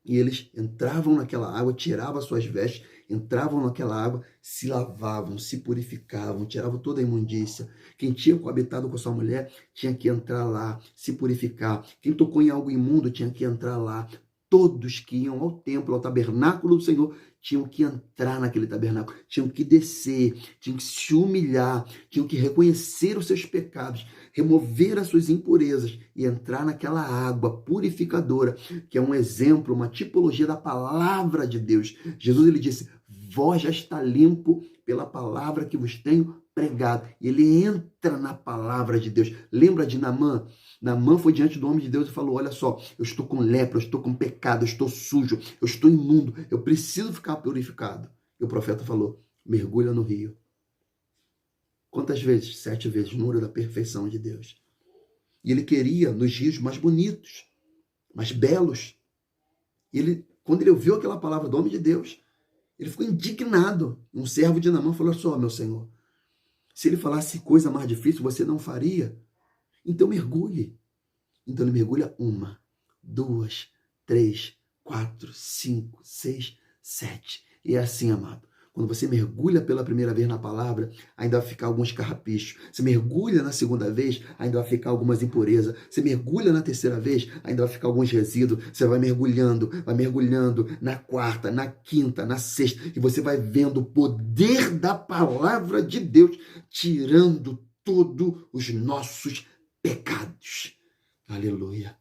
E eles entravam naquela água, tiravam as suas vestes, entravam naquela água, se lavavam, se purificavam, tiravam toda a imundícia. Quem tinha coabitado com a sua mulher tinha que entrar lá, se purificar. Quem tocou em algo imundo tinha que entrar lá. Todos que iam ao templo, ao tabernáculo do Senhor, tinham que entrar naquele tabernáculo, tinham que descer, tinham que se humilhar, tinham que reconhecer os seus pecados, remover as suas impurezas e entrar naquela água purificadora, que é um exemplo, uma tipologia da palavra de Deus. Jesus ele disse, vós já está limpo pela palavra que vos tenho pregado. E ele entra na palavra de Deus. Lembra de Naamã? Naamã foi diante do homem de Deus e falou, olha só, eu estou com lepra, eu estou com pecado, eu estou sujo, eu estou imundo, eu preciso ficar purificado. E o profeta falou, mergulha no rio. Quantas vezes? 7 vezes, o número da perfeição de Deus. E ele queria nos rios mais bonitos, mais belos. Quando ele ouviu aquela palavra do homem de Deus, ele ficou indignado. Um servo de Naamã falou: só, meu senhor, se ele falasse coisa mais difícil, você não faria? Então mergulhe. Então ele mergulha 1, 2, 3, 4, 5, 6, 7. E é assim, amado. Quando você mergulha pela primeira vez na palavra, ainda vai ficar alguns carrapichos. Você mergulha na segunda vez, ainda vai ficar algumas impurezas. Você mergulha na terceira vez, ainda vai ficar alguns resíduos. Você vai mergulhando na quarta, na quinta, na sexta. E você vai vendo o poder da palavra de Deus tirando todos os nossos pecados. Aleluia.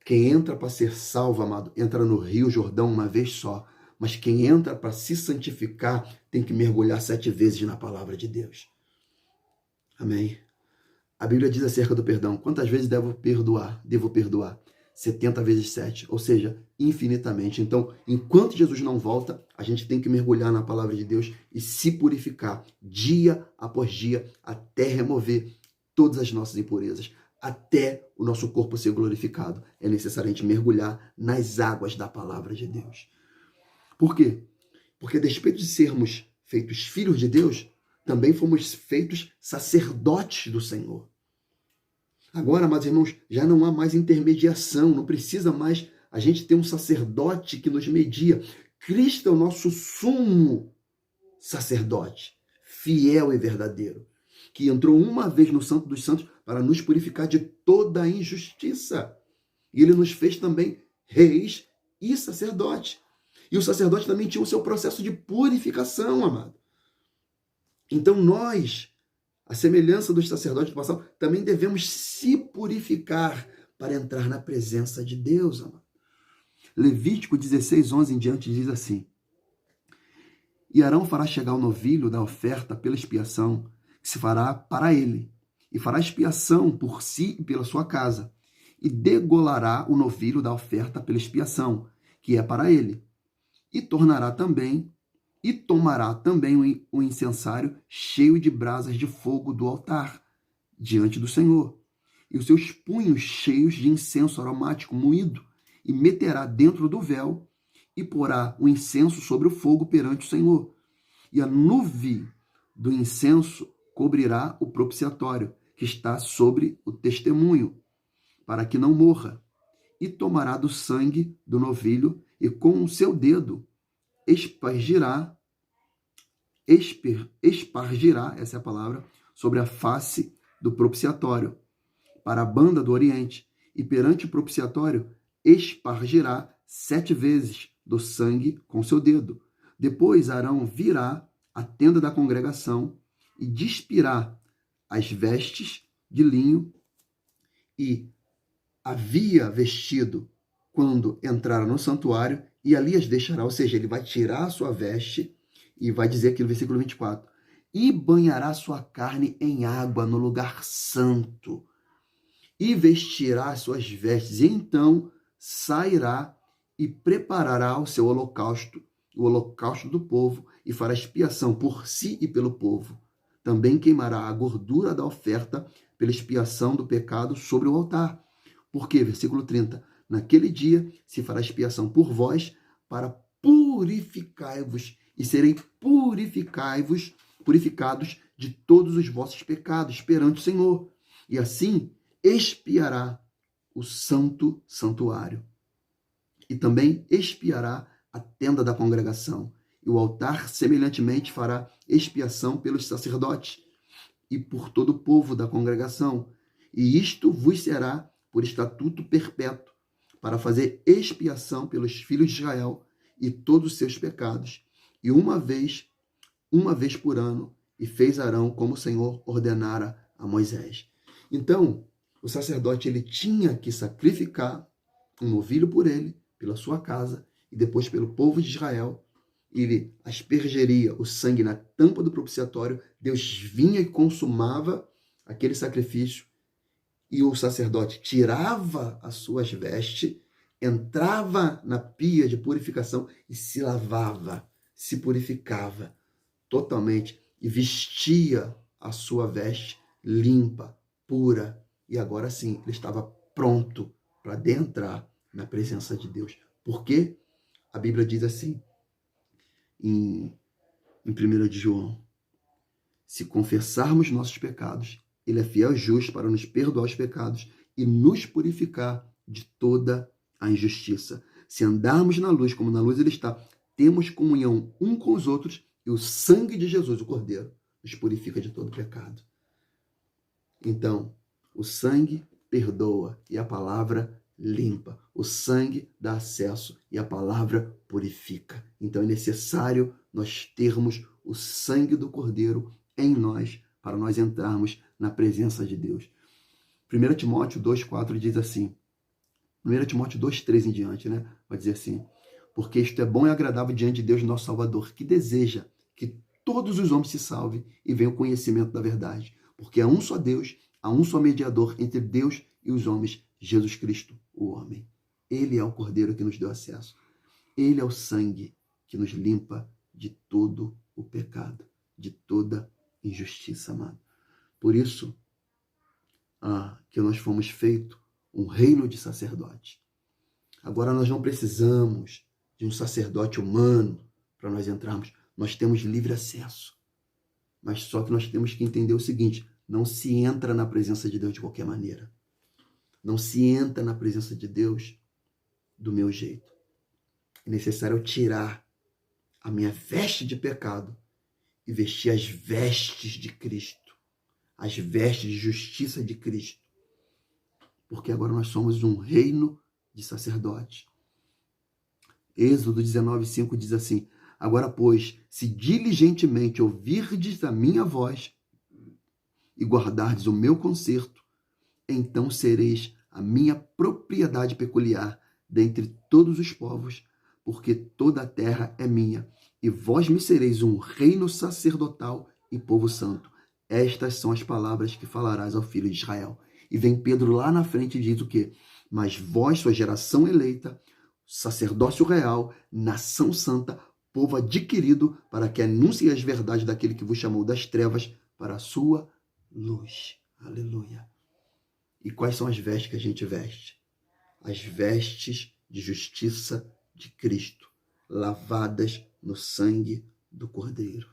Quem entra para ser salvo, amado, entra no Rio Jordão uma vez só. Mas quem entra para se santificar tem que mergulhar 7 vezes na palavra de Deus. Amém? A Bíblia diz acerca do perdão: quantas vezes devo perdoar? 70 vezes 7, ou seja, infinitamente. Então, enquanto Jesus não volta, a gente tem que mergulhar na palavra de Deus e se purificar dia após dia, até remover todas as nossas impurezas, até o nosso corpo ser glorificado. É necessário a gente mergulhar nas águas da palavra de Deus. Por quê? Porque a despeito de sermos feitos filhos de Deus, também fomos feitos sacerdotes do Senhor. Agora, amados irmãos, já não há mais intermediação, não precisa mais a gente ter um sacerdote que nos media. Cristo é o nosso sumo sacerdote, fiel e verdadeiro, que entrou uma vez no Santo dos Santos para nos purificar de toda a injustiça. E ele nos fez também reis e sacerdotes. E o sacerdote também tinha o seu processo de purificação, amado. Então nós, a semelhança dos sacerdotes do passado, também devemos se purificar para entrar na presença de Deus, amado. Levítico 16, 11 em diante diz assim: E Arão fará chegar o novilho da oferta pela expiação, que se fará para ele, e fará expiação por si e pela sua casa, e degolará o novilho da oferta pela expiação, que é para ele. E tomará também o incensário cheio de brasas de fogo do altar, diante do Senhor, e os seus punhos cheios de incenso aromático moído, e meterá dentro do véu, e porá o incenso sobre o fogo perante o Senhor. E a nuvem do incenso cobrirá o propiciatório, que está sobre o testemunho, para que não morra. E tomará do sangue do novilho, e com o seu dedo espargirá, essa é a palavra, sobre a face do propiciatório, para a banda do oriente, e perante o propiciatório espargirá 7 vezes do sangue com seu dedo. Depois Arão virá à tenda da congregação e despirá as vestes de linho e havia vestido quando entrara no santuário, e ali as deixará, ou seja, ele vai tirar a sua veste, e vai dizer aqui no versículo 24, e banhará sua carne em água no lugar santo, e vestirá as suas vestes, e então sairá e preparará o seu holocausto, o holocausto do povo, e fará expiação por si e pelo povo. Também queimará a gordura da oferta pela expiação do pecado sobre o altar. Porque, versículo 30, naquele dia se fará expiação por vós, para purificai-vos, e serei purificados de todos os vossos pecados perante o Senhor. E assim expiará o santo santuário. E também expiará a tenda da congregação. E o altar, semelhantemente, fará expiação pelos sacerdotes e por todo o povo da congregação. E isto vos será por estatuto perpétuo, para fazer expiação pelos filhos de Israel e todos os seus pecados. E uma vez por ano, e fez Arão como o Senhor ordenara a Moisés. Então, o sacerdote ele tinha que sacrificar um novilho por ele, pela sua casa, e depois pelo povo de Israel. Ele aspergeria o sangue na tampa do propiciatório, Deus vinha e consumava aquele sacrifício, e o sacerdote tirava as suas vestes, entrava na pia de purificação e se lavava, se purificava totalmente. e vestia a sua veste limpa, pura. E agora sim, ele estava pronto para adentrar na presença de Deus. Por quê? A Bíblia diz assim, em 1 de João, se confessarmos nossos pecados, ele é fiel e justo para nos perdoar os pecados e nos purificar de toda a injustiça. Se andarmos na luz, como na luz ele está, temos comunhão um com os outros e o sangue de Jesus, o Cordeiro, nos purifica de todo pecado. Então, o sangue perdoa e a palavra limpa. O sangue dá acesso e a palavra purifica. Então é necessário nós termos o sangue do Cordeiro em nós para nós entrarmos na presença de Deus. 1 Timóteo 2,4 diz assim, 1 Timóteo 2,3 em diante, né? Vai dizer assim, porque isto é bom e agradável diante de Deus, nosso Salvador, que deseja que todos os homens se salvem e venham ao conhecimento da verdade. Porque há um só Deus, há um só mediador entre Deus e os homens, Jesus Cristo, o homem. Ele é o Cordeiro que nos deu acesso. Ele é o sangue que nos limpa de todo o pecado, de toda injustiça, amado. Por isso, que nós fomos feitos um reino de sacerdotes. Agora nós não precisamos de um sacerdote humano para nós entrarmos. Nós temos livre acesso. Mas só que nós temos que entender o seguinte, não se entra na presença de Deus de qualquer maneira. Não se entra na presença de Deus do meu jeito. É necessário eu tirar a minha veste de pecado e vestir as vestes de Cristo. As vestes de justiça de Cristo. Porque agora nós somos um reino de sacerdotes. Êxodo 19:5 diz assim, agora, pois, se diligentemente ouvirdes a minha voz e guardardes o meu concerto, então sereis a minha propriedade peculiar dentre todos os povos, porque toda a terra é minha, e vós me sereis um reino sacerdotal e povo santo. Estas são as palavras que falarás ao filho de Israel. E vem Pedro lá na frente e diz o quê? Mas vós, sua geração eleita, sacerdócio real, nação santa, povo adquirido, para que anuncie as verdades daquele que vos chamou das trevas para a sua luz. Aleluia. E quais são as vestes que a gente veste? As vestes de justiça de Cristo, lavadas no sangue do Cordeiro.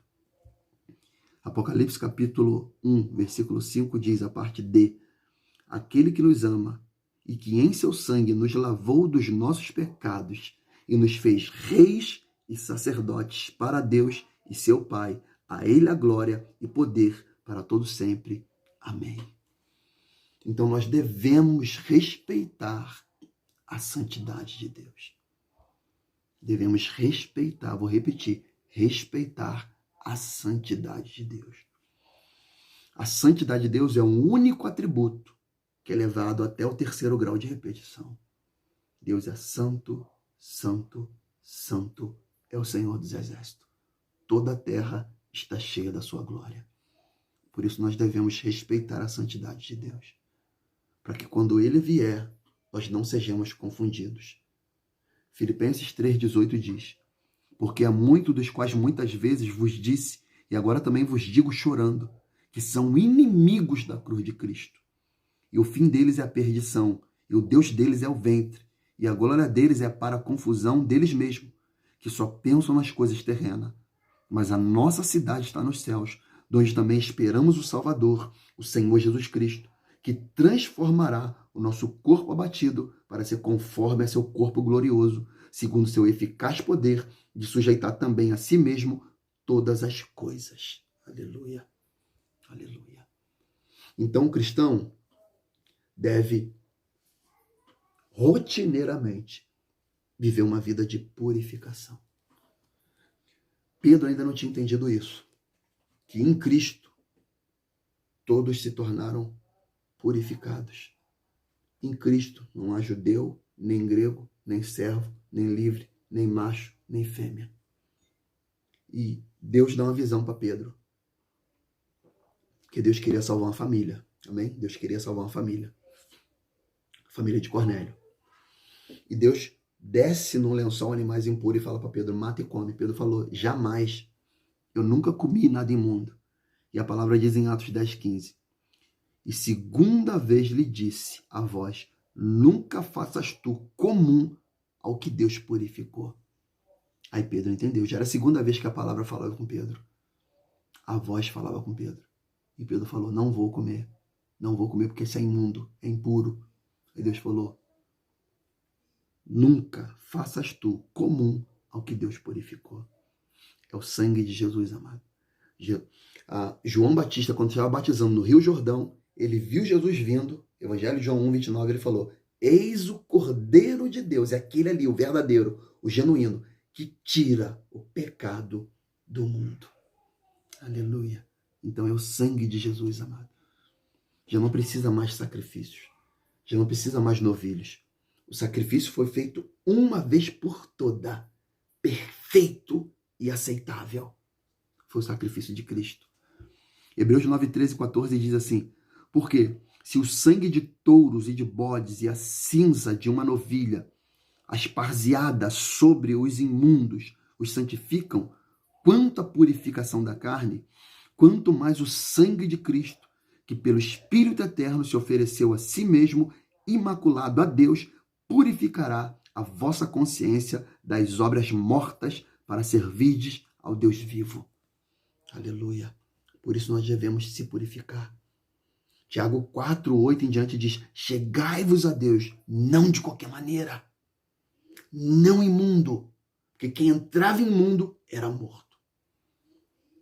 Apocalipse capítulo 1, versículo 5 diz, a parte D, aquele que nos ama e que em seu sangue nos lavou dos nossos pecados e nos fez reis e sacerdotes para Deus e seu Pai, a ele a glória e poder para todo sempre. Amém. Então nós devemos respeitar a santidade de Deus. Devemos respeitar, vou repetir, respeitar a santidade de Deus. A santidade de Deus é um único atributo que é levado até o 3º grau de repetição. Deus é santo, santo, santo, é o Senhor dos Exércitos. Toda a terra está cheia da sua glória. Por isso nós devemos respeitar a santidade de Deus, para que quando ele vier, nós não sejamos confundidos. Filipenses 3,18 diz, porque há muitos dos quais muitas vezes vos disse, e agora também vos digo chorando, que são inimigos da cruz de Cristo. E o fim deles é a perdição, e o Deus deles é o ventre, e a glória deles é para a confusão deles mesmos, que só pensam nas coisas terrenas. Mas a nossa cidade está nos céus, onde também esperamos o Salvador, o Senhor Jesus Cristo, que transformará o nosso corpo abatido para ser conforme a seu corpo glorioso, segundo seu eficaz poder de sujeitar também a si mesmo todas as coisas. Aleluia. Aleluia. Então o cristão deve rotineiramente viver uma vida de purificação. Pedro ainda não tinha entendido isso, que em Cristo todos se tornaram purificados. Em Cristo não há judeu, nem grego, nem servo, nem livre, nem macho, nem fêmea. E Deus dá uma visão para Pedro, que Deus queria salvar uma família. Amém? Deus queria salvar uma família. A família de Cornélio. E Deus desce num lençol animais impuros e fala para Pedro, mata e come. Pedro falou, jamais eu nunca comi nada imundo. E a palavra diz em Atos 10:15. E segunda vez lhe disse a voz, nunca faças tu comum ao que Deus purificou. Aí Pedro entendeu. Já era a segunda vez que a palavra falava com Pedro. A voz falava com Pedro. E Pedro falou, não vou comer. Não vou comer porque isso é imundo, é impuro. Aí Deus falou, nunca faças tu comum ao que Deus purificou. É o sangue de Jesus, amado. João Batista, quando estava batizando no Rio Jordão, ele viu Jesus vindo, Evangelho de João 1:29, ele falou, eis o Cordeiro de Deus, é aquele ali, o verdadeiro, o genuíno, que tira o pecado do mundo. Aleluia. Então é o sangue de Jesus, amado. Já não precisa mais sacrifícios. Já não precisa mais novilhos. O sacrifício foi feito uma vez por toda. Perfeito e aceitável. Foi o sacrifício de Cristo. Hebreus 9:13-14 diz assim, porque se o sangue de touros e de bodes e a cinza de uma novilha, esparziada sobre os imundos, os santificam, quanto à purificação da carne, quanto mais o sangue de Cristo, que pelo Espírito Eterno se ofereceu a si mesmo, imaculado a Deus, purificará a vossa consciência das obras mortas para servirdes ao Deus vivo. Aleluia. Por isso nós devemos se purificar. Tiago 4:8 em diante diz, chegai-vos a Deus, não de qualquer maneira, não imundo, porque quem entrava imundo era morto.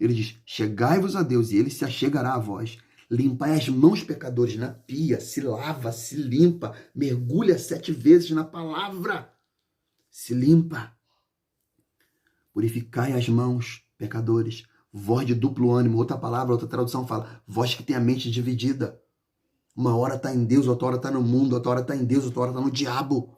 Ele diz, chegai-vos a Deus e ele se achegará a vós. Limpai as mãos, pecadores, na pia, se lava, se limpa, mergulha 7 vezes na palavra, se limpa. Purificai as mãos, pecadores, voz de duplo ânimo, outra palavra, outra tradução fala, voz que tem a mente dividida. Uma hora está em Deus, outra hora está no mundo, outra hora está em Deus, outra hora está no diabo.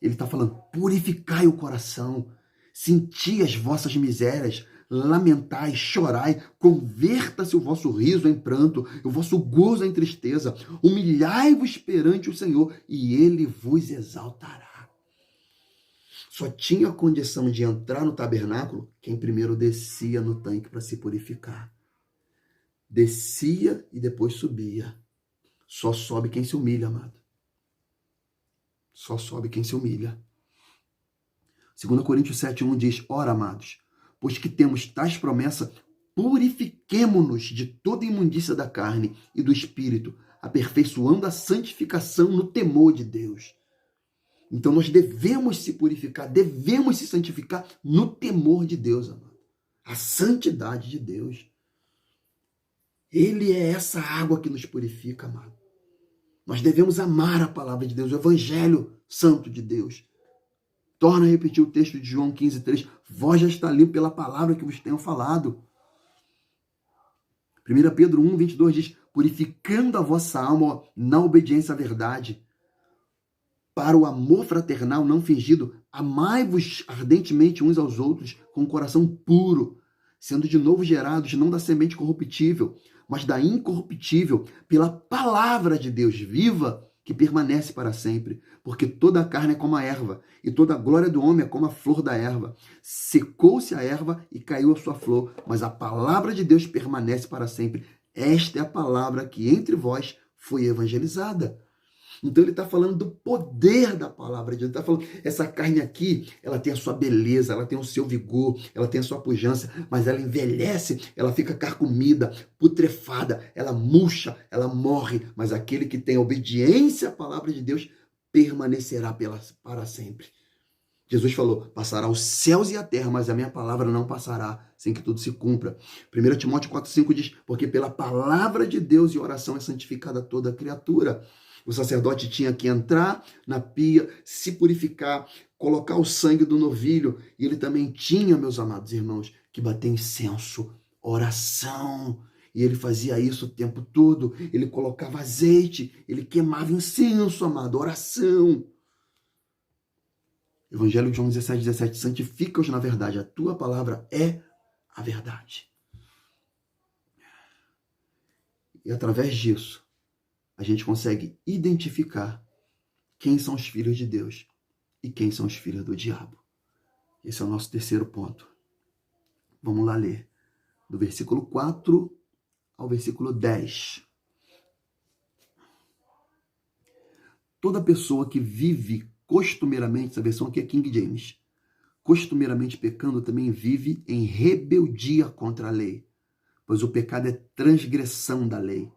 Ele está falando, purificai o coração, senti as vossas misérias, lamentai, chorai, converta-se o vosso riso em pranto, o vosso gozo em tristeza, humilhai-vos perante o Senhor e Ele vos exaltará. Só tinha condição de entrar no tabernáculo quem primeiro descia no tanque para se purificar. Descia e depois subia. Só sobe quem se humilha, amado. Só sobe quem se humilha. 2 Coríntios 7:1 diz, ora, amados, pois que temos tais promessas, purifiquemo-nos de toda imundícia da carne e do espírito, aperfeiçoando a santificação no temor de Deus. Então nós devemos se purificar, devemos se santificar no temor de Deus, amado. A santidade de Deus. Ele é essa água que nos purifica, amado. Nós devemos amar a palavra de Deus, o Evangelho Santo de Deus. Torna a repetir o texto de João 15:3. Vós já está limpo pela palavra que vos tenho falado. 1 Pedro 1:22 diz, purificando a vossa alma na obediência à verdade, para o amor fraternal não fingido, amai-vos ardentemente uns aos outros com o coração puro, sendo de novo gerados não da semente corruptível, mas da incorruptível, pela palavra de Deus viva, que permanece para sempre. Porque toda a carne é como a erva, e toda a glória do homem é como a flor da erva. Secou-se a erva e caiu a sua flor, mas a palavra de Deus permanece para sempre. Esta é a palavra que entre vós foi evangelizada. Então ele está falando do poder da palavra de Deus. Ele está falando, essa carne aqui, ela tem a sua beleza, ela tem o seu vigor, ela tem a sua pujança, mas ela envelhece, ela fica carcomida, putrefada, ela murcha, ela morre. Mas aquele que tem obediência à palavra de Deus permanecerá para sempre. Jesus falou, passará os céus e a terra, mas a minha palavra não passará, sem que tudo se cumpra. 1 Timóteo 4:5 diz, porque pela palavra de Deus e oração é santificada toda a criatura. O sacerdote tinha que entrar na pia, se purificar, colocar o sangue do novilho. E ele também tinha, meus amados irmãos, que bater incenso, oração. E ele fazia isso o tempo todo. Ele colocava azeite, ele queimava incenso, amado, oração. Evangelho de João 17:17, santifica-os na verdade. A tua palavra é a verdade. E através disso, a gente consegue identificar quem são os filhos de Deus e quem são os filhos do diabo. Esse é o nosso terceiro ponto. Vamos lá ler. Do versículo 4 ao versículo 10. Toda pessoa que vive costumeiramente, essa versão aqui é King James, costumeiramente pecando, também vive em rebeldia contra a lei, pois o pecado é transgressão da lei.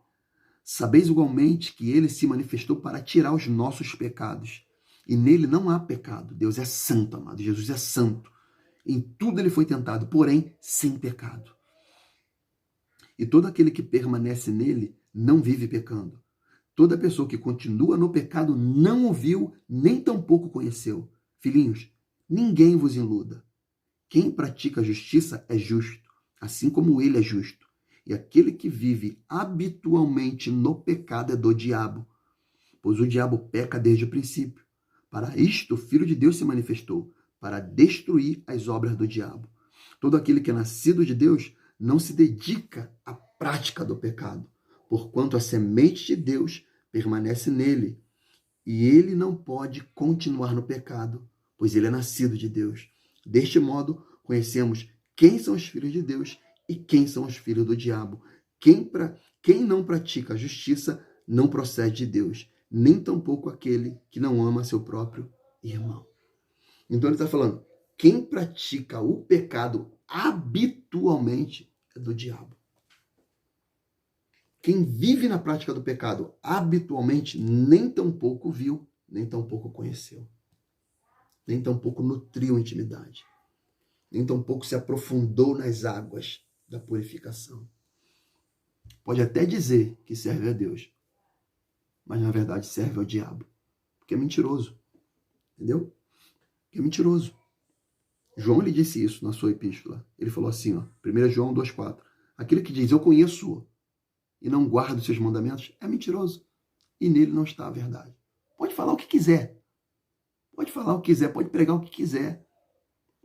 Sabeis igualmente que ele se manifestou para tirar os nossos pecados, e nele não há pecado. Deus é santo, amado. Jesus é santo. Em tudo ele foi tentado, porém sem pecado. E todo aquele que permanece nele não vive pecando. Toda pessoa que continua no pecado não o viu, nem tampouco conheceu. Filhinhos, ninguém vos iluda. Quem pratica a justiça é justo, assim como ele é justo. E aquele que vive habitualmente no pecado é do diabo, pois o diabo peca desde o princípio. Para isto o Filho de Deus se manifestou, para destruir as obras do diabo. Todo aquele que é nascido de Deus não se dedica à prática do pecado, porquanto a semente de Deus permanece nele, e ele não pode continuar no pecado, pois ele é nascido de Deus. Deste modo, conhecemos quem são os filhos de Deus e quem são os filhos do diabo. Quem não pratica a justiça não procede de Deus, nem tampouco aquele que não ama seu próprio irmão. Então ele está falando, quem pratica o pecado habitualmente é do diabo. Quem vive na prática do pecado habitualmente nem tampouco viu, nem tampouco conheceu, nem tampouco nutriu intimidade, nem tampouco se aprofundou nas águas da purificação. Pode até dizer que serve a Deus, mas na verdade serve ao diabo, porque é mentiroso, entendeu? Porque é mentiroso. João lhe disse isso na sua epístola. Ele falou assim, ó, 1 João 2,4. Aquele que diz, eu conheço e não guarda os seus mandamentos, é mentiroso. E nele não está a verdade. Pode falar o que quiser. Pode falar o que quiser, pode pregar o que quiser.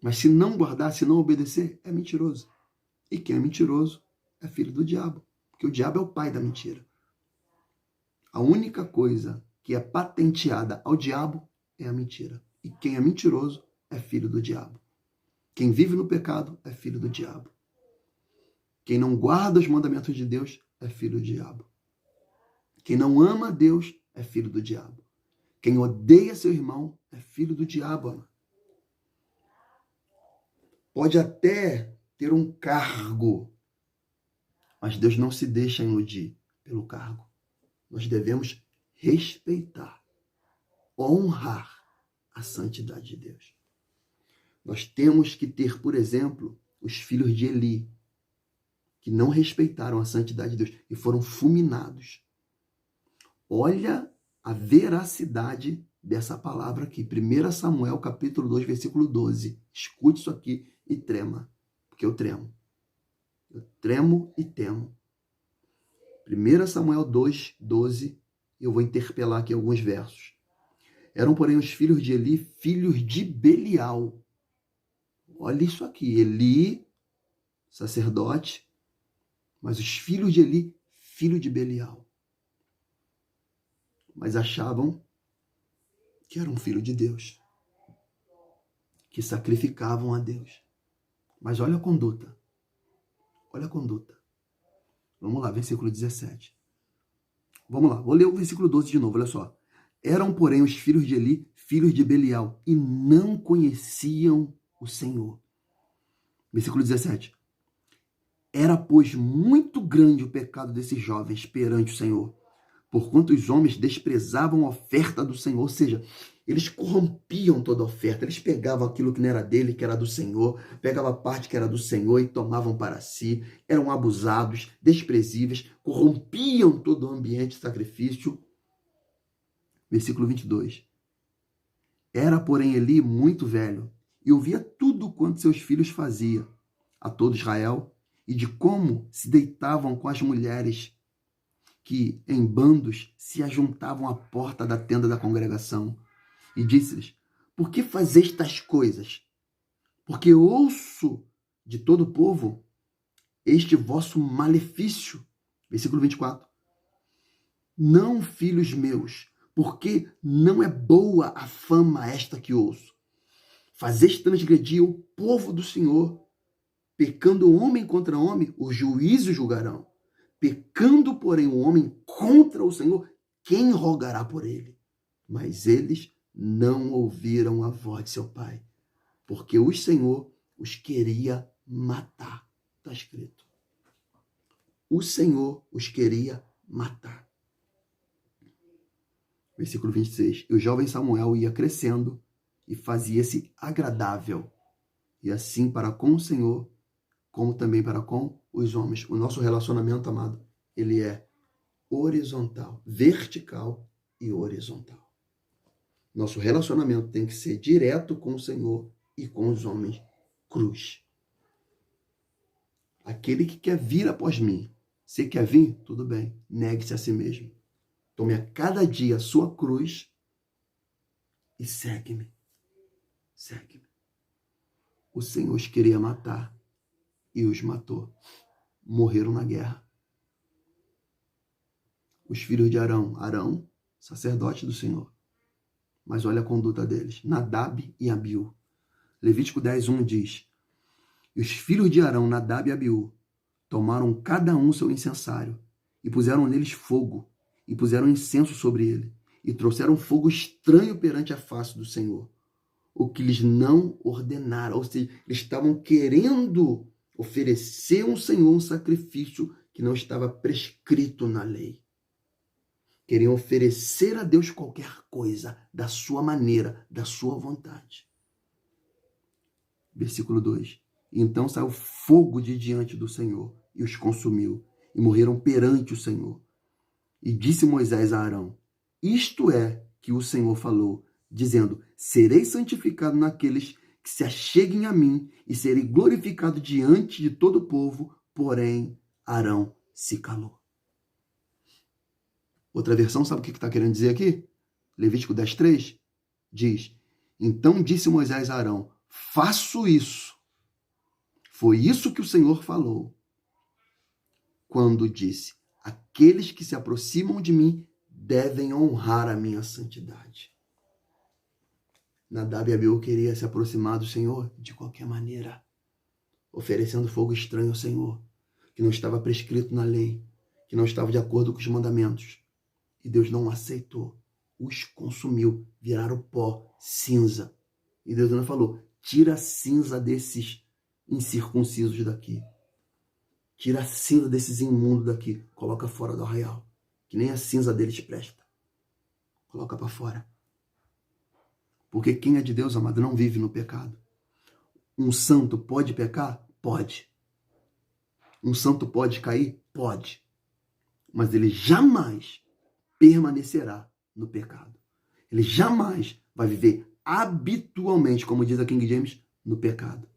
Mas se não guardar, se não obedecer, é mentiroso. E quem é mentiroso é filho do diabo. Porque o diabo é o pai da mentira. A única coisa que é patenteada ao diabo é a mentira. E quem é mentiroso é filho do diabo. Quem vive no pecado é filho do diabo. Quem não guarda os mandamentos de Deus é filho do diabo. Quem não ama a Deus é filho do diabo. Quem odeia seu irmão é filho do diabo, amado. Pode até ter um cargo, mas Deus não se deixa iludir pelo cargo. Nós devemos respeitar, honrar a santidade de Deus. Nós temos que ter, por exemplo, os filhos de Eli, que não respeitaram a santidade de Deus e foram fulminados. Olha a veracidade dessa palavra aqui. 1 Samuel, capítulo 2, versículo 12. Escute isso aqui e trema, porque eu tremo. Eu tremo e temo. 1 Samuel 2, 12, eu vou interpelar aqui alguns versos. Eram, porém, os filhos de Eli, filhos de Belial. Olha isso aqui, Eli, sacerdote, mas os filhos de Eli, filho de Belial. Mas achavam que eram filho de Deus, que sacrificavam a Deus. Mas olha a conduta. Olha a conduta. Vamos lá, versículo 17. Vamos lá, vou ler o versículo 12 de novo, olha só. Eram, porém, os filhos de Eli, filhos de Belial, e não conheciam o Senhor. Versículo 17. Era, pois, muito grande o pecado desses jovens perante o Senhor, porquanto os homens desprezavam a oferta do Senhor, ou seja, eles corrompiam toda a oferta, eles pegavam aquilo que não era dele, que era do Senhor, pegavam a parte que era do Senhor e tomavam para si, eram abusados, desprezíveis, corrompiam todo o ambiente de sacrifício. Versículo 22. Era, porém, Eli muito velho, e ouvia tudo quanto seus filhos faziam a todo Israel, e de como se deitavam com as mulheres que, em bandos, se ajuntavam à porta da tenda da congregação. E disse-lhes, por que fazeis tais coisas? Porque ouço de todo o povo este vosso malefício. Versículo 24. Não, filhos meus, porque não é boa a fama esta que ouço. Fazeis transgredir o povo do Senhor, Pecando homem contra homem, o juízo julgarão. Pecando, porém, o homem contra o Senhor, quem rogará por ele? Mas eles não ouviram a voz de seu pai, porque o Senhor os queria matar. Está escrito. O Senhor os queria matar. Versículo 26. E o jovem Samuel ia crescendo e fazia-se agradável, e assim para com o Senhor, como também para com os homens. O nosso relacionamento, amado, ele é horizontal, vertical e horizontal. Nosso relacionamento tem que ser direto com o Senhor e com os homens. Cruz. Aquele que quer vir após mim. Você quer vir? Tudo bem. Negue-se a si mesmo. Tome a cada dia a sua cruz e segue-me. Segue-me. O Senhor os queria matar e os matou. Morreram na guerra. Os filhos de Arão. Arão, sacerdote do Senhor. Mas olha a conduta deles. Nadab e Abiú. Levítico 10:1 diz: E os filhos de Arão, Nadab e Abiú, tomaram cada um seu incensário, e puseram neles fogo, e puseram incenso sobre ele, e trouxeram fogo estranho perante a face do Senhor, o que lhes não ordenaram. Ou seja, eles estavam querendo oferecer ao Senhor um sacrifício que não estava prescrito na lei. Queriam oferecer a Deus qualquer coisa, da sua maneira, da sua vontade. Versículo 2. Então saiu fogo de diante do Senhor e os consumiu, e morreram perante o Senhor. E disse Moisés a Arão: Isto é que o Senhor falou, dizendo: Serei santificado naqueles que se acheguem a mim, e serei glorificado diante de todo o povo. Porém, Arão se calou. Outra versão, sabe o que está querendo dizer aqui? Levítico 10:3 diz: Então disse Moisés a Arão: Faço isso. Foi isso que o Senhor falou quando disse: Aqueles que se aproximam de mim devem honrar a minha santidade. Nadab e Abiú queria se aproximar do Senhor de qualquer maneira, oferecendo fogo estranho ao Senhor, que não estava prescrito na lei, que não estava de acordo com os mandamentos. E Deus não aceitou, os consumiu, viraram pó, cinza. E Deus ainda falou: tira a cinza desses incircuncisos daqui. Tira a cinza desses imundos daqui. Coloca fora do arraial, que nem a cinza deles presta. Coloca para fora. Porque quem é de Deus, amado, não vive no pecado. Um santo pode pecar? Pode. Um santo pode cair? Pode. Mas ele jamais permanecerá no pecado. Ele jamais vai viver habitualmente, como diz a King James, no pecado.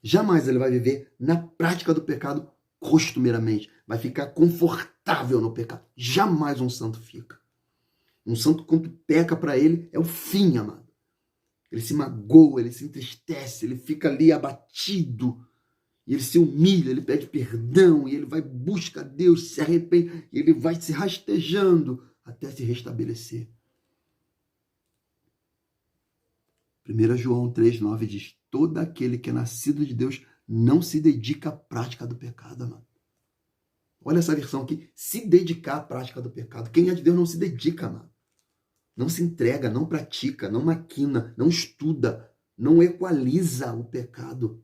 Jamais ele vai viver na prática do pecado costumeiramente. Vai ficar confortável no pecado. Jamais um santo fica. Um santo, quando peca para ele, é o fim, amado. Ele se magoa, ele se entristece, ele fica ali abatido. E ele se humilha, ele pede perdão, e ele vai buscar Deus, se arrepende, e ele vai se rastejando até se restabelecer. 1 João 3,9 diz: todo aquele que é nascido de Deus não se dedica à prática do pecado, mano. Olha essa versão aqui: se dedicar à prática do pecado. Quem é de Deus não se dedica, mano. Não se entrega, não pratica, não maquina, não estuda, não equaliza o pecado.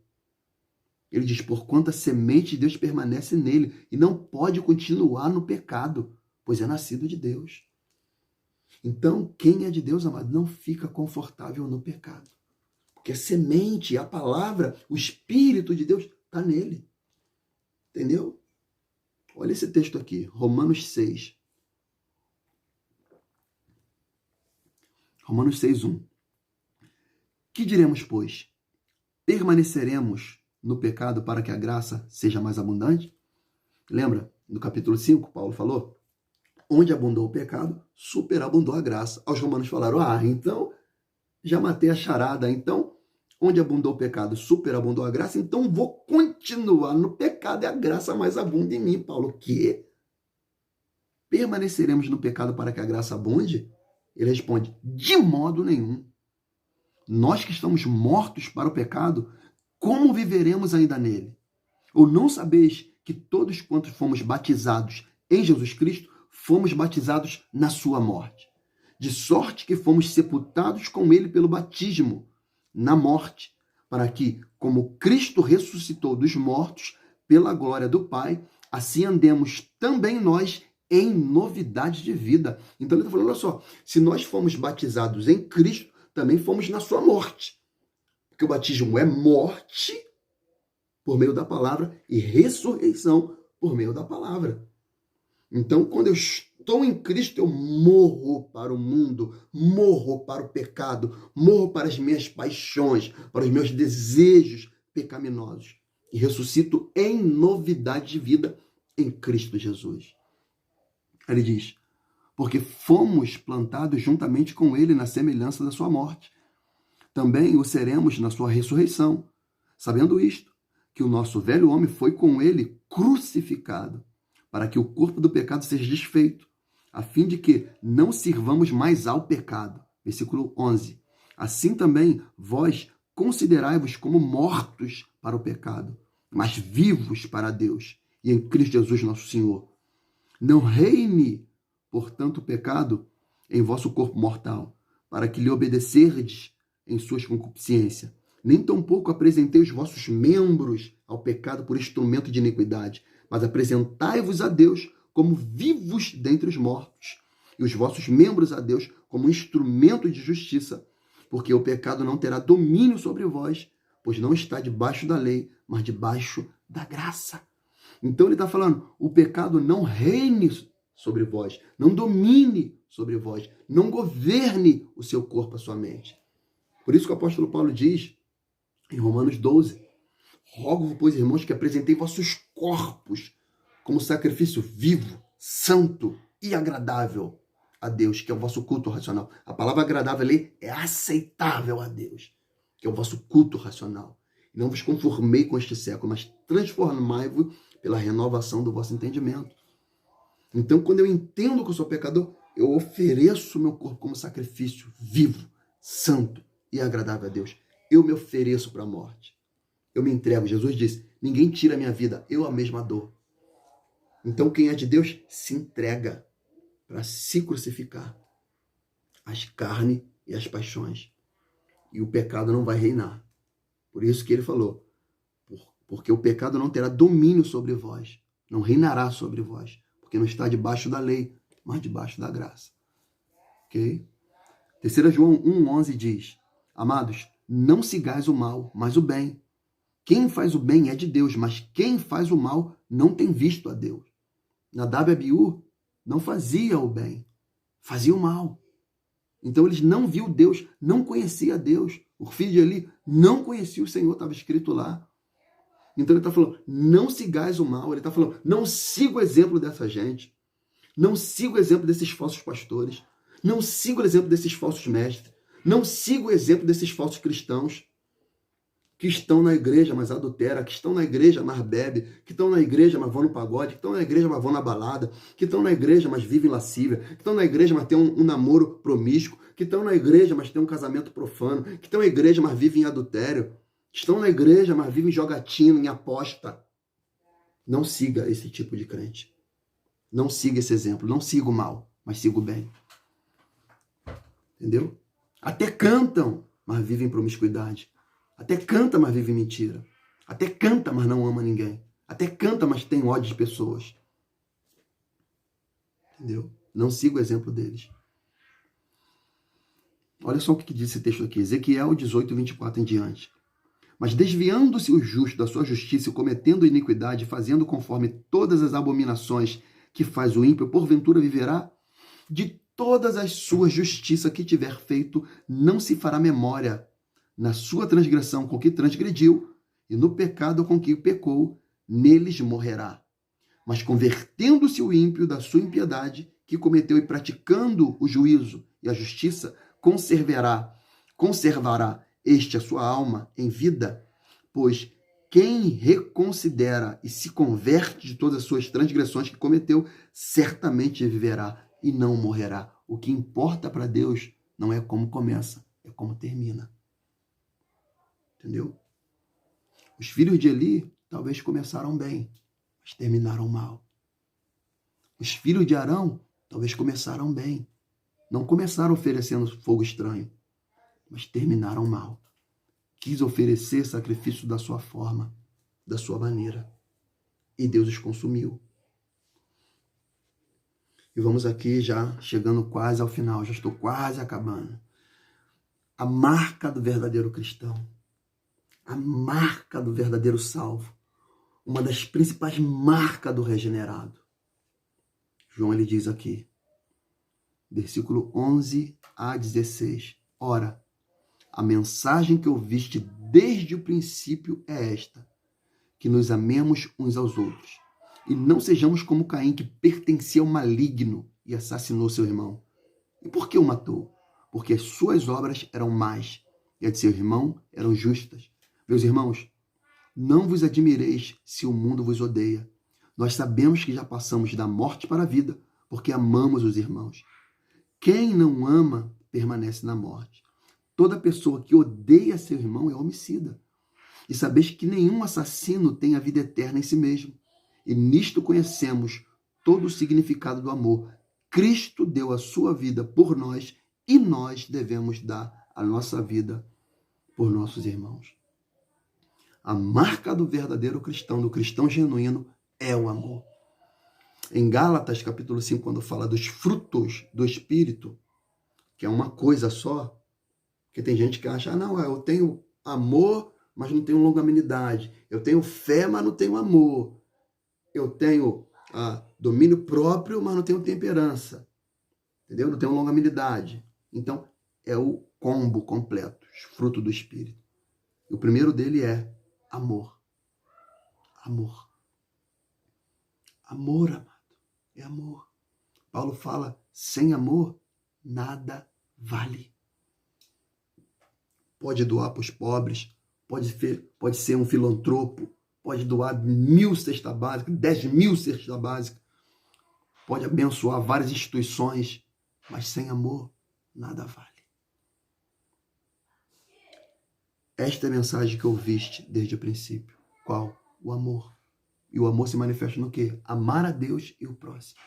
Ele diz: porquanto a semente de Deus permanece nele e não pode continuar no pecado, pois é nascido de Deus. Então, quem é de Deus, amado, não fica confortável no pecado. Porque a semente, a palavra, o Espírito de Deus está nele. Entendeu? Olha esse texto aqui, Romanos 6. Romanos 6:1. Que diremos, pois? Permaneceremos no pecado para que a graça seja mais abundante? Lembra? No capítulo 5, Paulo falou: onde abundou o pecado, superabundou a graça. Os romanos falaram: então, já matei a charada. Então, onde abundou o pecado, superabundou a graça. Então, vou continuar no pecado e a graça mais abunda em mim. Paulo: que? Permaneceremos no pecado para que a graça abunde? Ele responde: de modo nenhum. Nós que estamos mortos para o pecado, como viveremos ainda nele? Ou não sabeis que todos quantos fomos batizados em Jesus Cristo, fomos batizados na sua morte? De sorte que fomos sepultados com ele pelo batismo, na morte, para que, como Cristo ressuscitou dos mortos, pela glória do Pai, assim andemos também nós em novidade de vida. Então ele está falando, olha só, se nós fomos batizados em Cristo, também fomos na sua morte. Porque o batismo é morte por meio da palavra e ressurreição por meio da palavra. Então, quando eu estou em Cristo, eu morro para o mundo, morro para o pecado, morro para as minhas paixões, para os meus desejos pecaminosos. E ressuscito em novidade de vida em Cristo Jesus. Ele diz, porque fomos plantados juntamente com ele na semelhança da sua morte. Também o seremos na sua ressurreição, sabendo isto, que o nosso velho homem foi com ele crucificado, para que o corpo do pecado seja desfeito, a fim de que não sirvamos mais ao pecado. Versículo 11. Assim também vós considerai-vos como mortos para o pecado, mas vivos para Deus, e em Cristo Jesus nosso Senhor. Não reine, portanto, o pecado em vosso corpo mortal, para que lhe obedecerdes em suas concupiscências. Nem tampouco apresentei os vossos membros ao pecado por instrumento de iniquidade, mas apresentai-vos a Deus como vivos dentre os mortos, e os vossos membros a Deus como instrumento de justiça, porque o pecado não terá domínio sobre vós, pois não está debaixo da lei, mas debaixo da graça. Então ele está falando, o pecado não reine sobre vós, não domine sobre vós, não governe o seu corpo, a sua mente. Por isso que o apóstolo Paulo diz, em Romanos 12, rogo-vos, pois, irmãos, que apresentei vossos corpos como sacrifício vivo, santo e agradável a Deus, que é o vosso culto racional. A palavra agradável ali é aceitável a Deus, que é o vosso culto racional. Não vos conformei com este século, mas transformai-vos pela renovação do vosso entendimento. Então, quando eu entendo que eu sou pecador, eu ofereço o meu corpo como sacrifício vivo, santo e agradável a Deus. Eu me ofereço para a morte. Eu me entrego. Jesus disse, ninguém tira a minha vida, eu a mesma dou. Então, quem é de Deus se entrega para se crucificar. As carnes e as paixões. E o pecado não vai reinar. Por isso que ele falou, porque o pecado não terá domínio sobre vós, não reinará sobre vós, porque não está debaixo da lei, mas debaixo da graça. Ok? 3 João 1,11 diz, amados, não sigais o mal, mas o bem. Quem faz o bem é de Deus, mas quem faz o mal não tem visto a Deus. Nadab e Abiú não fazia o bem, fazia o mal. Então eles não viam Deus, não conhecia Deus. O filho de Eli não conhecia o Senhor, estava escrito lá. Então ele está falando, não sigais o mal. Ele está falando, não siga o exemplo dessa gente. Não siga o exemplo desses falsos pastores. Não siga o exemplo desses falsos mestres. Não siga o exemplo desses falsos cristãos que estão na igreja, mas adultera, que estão na igreja, mas bebe, que estão na igreja, mas vão no pagode, que estão na igreja, mas vão na balada, que estão na igreja, mas vivem lascívia, que estão na igreja, mas têm um namoro promíscuo, que estão na igreja, mas têm um casamento profano, que estão na igreja, mas vivem em adultério, que estão na igreja, mas vivem em jogatina, em aposta. Não siga esse tipo de crente. Não siga esse exemplo. Não siga o mal, mas siga o bem. Entendeu? Até cantam, mas vivem em promiscuidade. Até canta, mas vive mentira. Até canta, mas não ama ninguém. Até canta, mas tem ódio de pessoas. Entendeu? Não siga o exemplo deles. Olha só o que diz esse texto aqui. Ezequiel 18, 24 em diante. Mas desviando-se o justo da sua justiça e cometendo iniquidade, fazendo conforme todas as abominações que faz o ímpio, porventura viverá? De todas as suas justiças que tiver feito, não se fará memória. Na sua transgressão com que transgrediu, e no pecado com que pecou, neles morrerá. Mas convertendo-se o ímpio da sua impiedade, que cometeu e praticando o juízo e a justiça, conservará este a sua alma em vida, pois quem reconsidera e se converte de todas as suas transgressões que cometeu, certamente viverá e não morrerá. O que importa para Deus não é como começa, é como termina. Entendeu? Os filhos de Eli talvez começaram bem, mas terminaram mal. Os filhos de Arão talvez começaram bem, não começaram oferecendo fogo estranho, mas terminaram mal. Quis oferecer sacrifício da sua forma, da sua maneira, e Deus os consumiu. E vamos aqui já chegando quase ao final, já estou quase acabando. A marca do verdadeiro cristão, a marca do verdadeiro salvo, uma das principais marcas do regenerado. João ele diz aqui, versículo 11 a 16. Ora, a mensagem que ouviste desde o princípio é esta, que nos amemos uns aos outros, e não sejamos como Caim, que pertencia ao maligno e assassinou seu irmão. E por que o matou? Porque as suas obras eram más, e as de seu irmão eram justas. Meus irmãos, não vos admireis se o mundo vos odeia. Nós sabemos que já passamos da morte para a vida, porque amamos os irmãos. Quem não ama, permanece na morte. Toda pessoa que odeia seu irmão é homicida. E sabeis que nenhum assassino tem a vida eterna em si mesmo. E nisto conhecemos todo o significado do amor. Cristo deu a sua vida por nós e nós devemos dar a nossa vida por nossos irmãos. A marca do verdadeiro cristão, do cristão genuíno, é o amor. Em Gálatas, capítulo 5, quando fala dos frutos do Espírito, que é uma coisa só, porque tem gente que acha, não, eu tenho amor, mas não tenho longanimidade. Eu tenho fé, mas não tenho amor. Eu tenho domínio próprio, mas não tenho temperança. Entendeu? Não tenho longanimidade. Então, é o combo completo, os frutos do Espírito. E o primeiro dele é amor. Amor. Amor, amado. É amor. Paulo fala, sem amor, nada vale. Pode doar para os pobres, pode ser um filantropo, pode doar 1.000 cestas básicas, 10.000 cestas básicas, pode abençoar várias instituições, mas sem amor, nada vale. Esta é a mensagem que ouviste desde o princípio. Qual? O amor. E o amor se manifesta no quê? Amar a Deus e o próximo.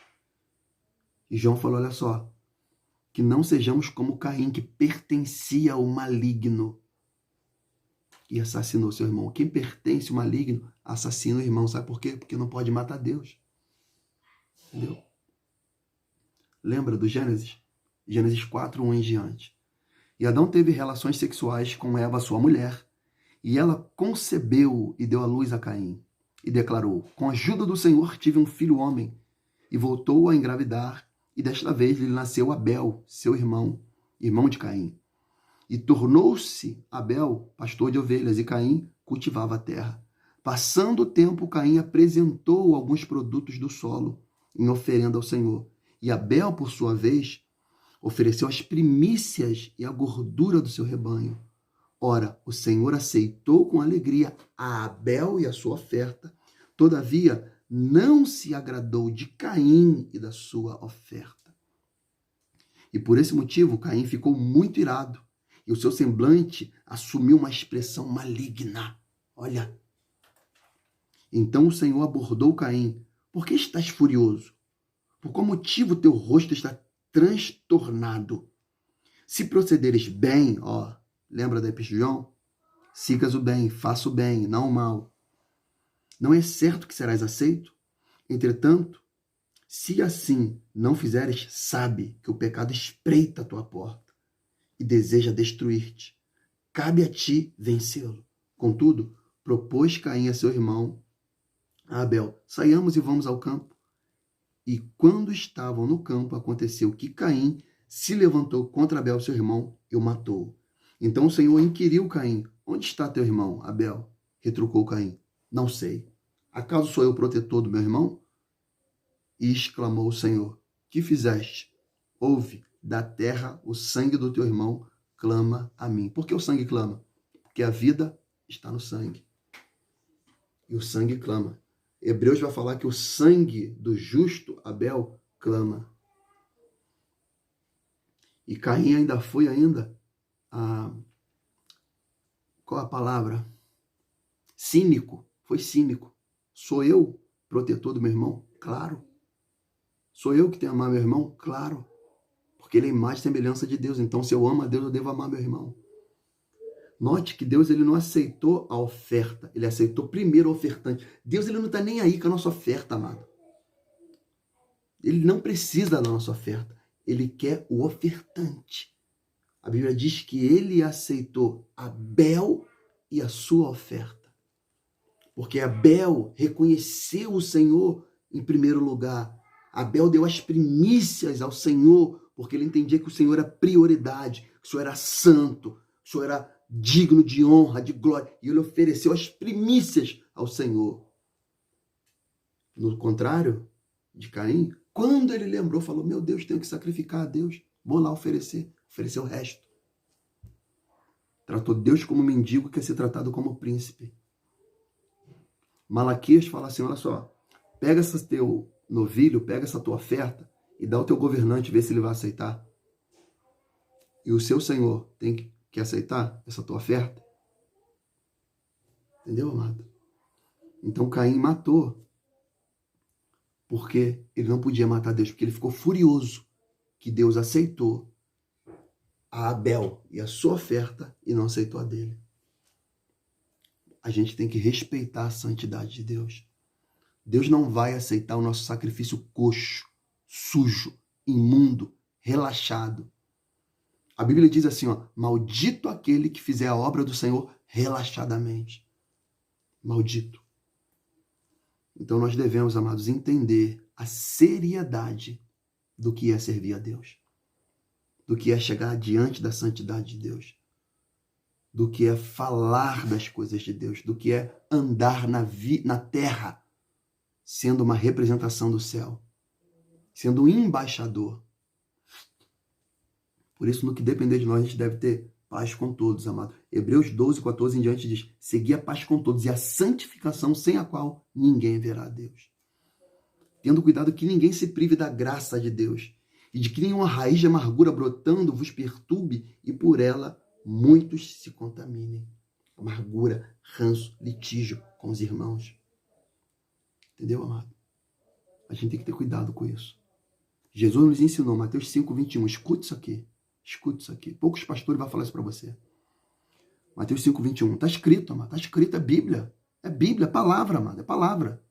E João falou, olha só, que não sejamos como Caim, que pertencia ao maligno e assassinou seu irmão. Quem pertence ao maligno, assassina o irmão. Sabe por quê? Porque não pode matar Deus. Entendeu? Lembra do Gênesis? Gênesis 4, 1 em diante. E Adão teve relações sexuais com Eva, sua mulher, e ela concebeu e deu à luz a Caim. E declarou, com a ajuda do Senhor tive um filho homem. E voltou a engravidar, e desta vez lhe nasceu Abel, seu irmão de Caim. E tornou-se Abel pastor de ovelhas, e Caim cultivava a terra. Passando o tempo, Caim apresentou alguns produtos do solo em oferenda ao Senhor. E Abel, por sua vez, ofereceu as primícias e a gordura do seu rebanho. Ora, o Senhor aceitou com alegria a Abel e a sua oferta. Todavia, não se agradou de Caim e da sua oferta. E por esse motivo, Caim ficou muito irado. E o seu semblante assumiu uma expressão maligna. Olha. Então o Senhor abordou Caim. Por que estás furioso? Por qual motivo teu rosto está transtornado? Se procederes bem, lembra da Epístola de João? Sigas o bem, faça o bem, não o mal. Não é certo que serás aceito? Entretanto, se assim não fizeres, sabe que o pecado espreita a tua porta e deseja destruir-te. Cabe a ti vencê-lo. Contudo, propôs Caim a seu irmão, a Abel, saiamos e vamos ao campo. E quando estavam no campo, aconteceu que Caim se levantou contra Abel, seu irmão, e o matou. Então o Senhor inquiriu Caim, onde está teu irmão, Abel? Retrucou Caim, não sei. Acaso sou eu protetor do meu irmão? E exclamou o Senhor, que fizeste? Ouve, da terra o sangue do teu irmão clama a mim. Por que o sangue clama? Porque a vida está no sangue. E o sangue clama. Hebreus vai falar que o sangue do justo Abel clama. E Caim ainda foi qual a palavra? Cínico. foi cínico. Sou eu protetor do meu irmão? Claro. Sou eu que tenho que amar meu irmão? Claro. Porque ele é imagem e semelhança de Deus. Então, se eu amo a Deus, eu devo amar meu irmão. Note que Deus ele não aceitou a oferta. Ele aceitou primeiro o ofertante. Deus ele não está nem aí com a nossa oferta, amado. Ele não precisa da nossa oferta. Ele quer o ofertante. A Bíblia diz que ele aceitou Abel e a sua oferta. Porque Abel reconheceu o Senhor em primeiro lugar. Abel deu as primícias ao Senhor, porque ele entendia que o Senhor era prioridade, que o Senhor era santo, que o Senhor era digno de honra, de glória. E ele ofereceu as primícias ao Senhor. No contrário de Caim, quando ele lembrou, falou, meu Deus, tenho que sacrificar a Deus. Vou lá oferecer o resto. Tratou Deus como mendigo, quer ser tratado como príncipe. Malaquias fala assim, olha só, pega esse teu novilho, pega essa tua oferta e dá ao teu governante, vê se ele vai aceitar. E o seu senhor tem que aceitar essa tua oferta. Entendeu, amado? Então Caim matou, porque ele não podia matar Deus, porque ele ficou furioso que Deus aceitou a Abel e a sua oferta e não aceitou a dele. A gente tem que respeitar a santidade de Deus. Deus não vai aceitar o nosso sacrifício coxo, sujo, imundo, relaxado. A Bíblia diz assim, ó, maldito aquele que fizer a obra do Senhor relaxadamente. Maldito. Então nós devemos, amados, entender a seriedade do que é servir a Deus. Do que é chegar diante da santidade de Deus. Do que é falar das coisas de Deus. Do que é andar na terra, sendo uma representação do céu. Sendo um embaixador. Por isso, no que depender de nós, a gente deve ter paz com todos, amado. Hebreus 12, 14 em diante diz, segui a paz com todos e a santificação sem a qual ninguém verá a Deus. Tendo cuidado que ninguém se prive da graça de Deus e de que nenhuma raiz de amargura brotando vos perturbe e por ela muitos se contaminem. Amargura, ranço, litígio com os irmãos. Entendeu, amado? A gente tem que ter cuidado com isso. Jesus nos ensinou, Mateus 5, 21. Escute isso aqui. Escute isso aqui. Poucos pastores vão falar isso para você. Mateus 5, 21. Está escrito, amado. Está escrito, é Bíblia. É Bíblia, é palavra, amado. É palavra.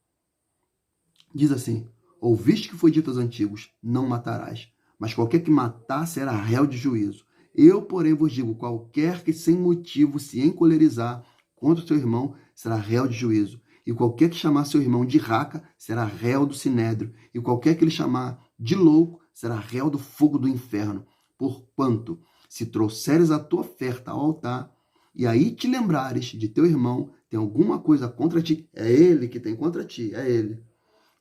Diz assim, ouviste que foi dito aos antigos, não matarás, mas qualquer que matar será réu de juízo. Eu, porém, vos digo, qualquer que sem motivo se encolerizar contra o seu irmão será réu de juízo. E qualquer que chamar seu irmão de raca será réu do sinédrio. E qualquer que ele chamar de louco será réu do fogo do inferno. Porquanto, se trouxeres a tua oferta ao altar, e aí te lembrares de teu irmão, tem alguma coisa contra ti, é ele que tem contra ti, é ele.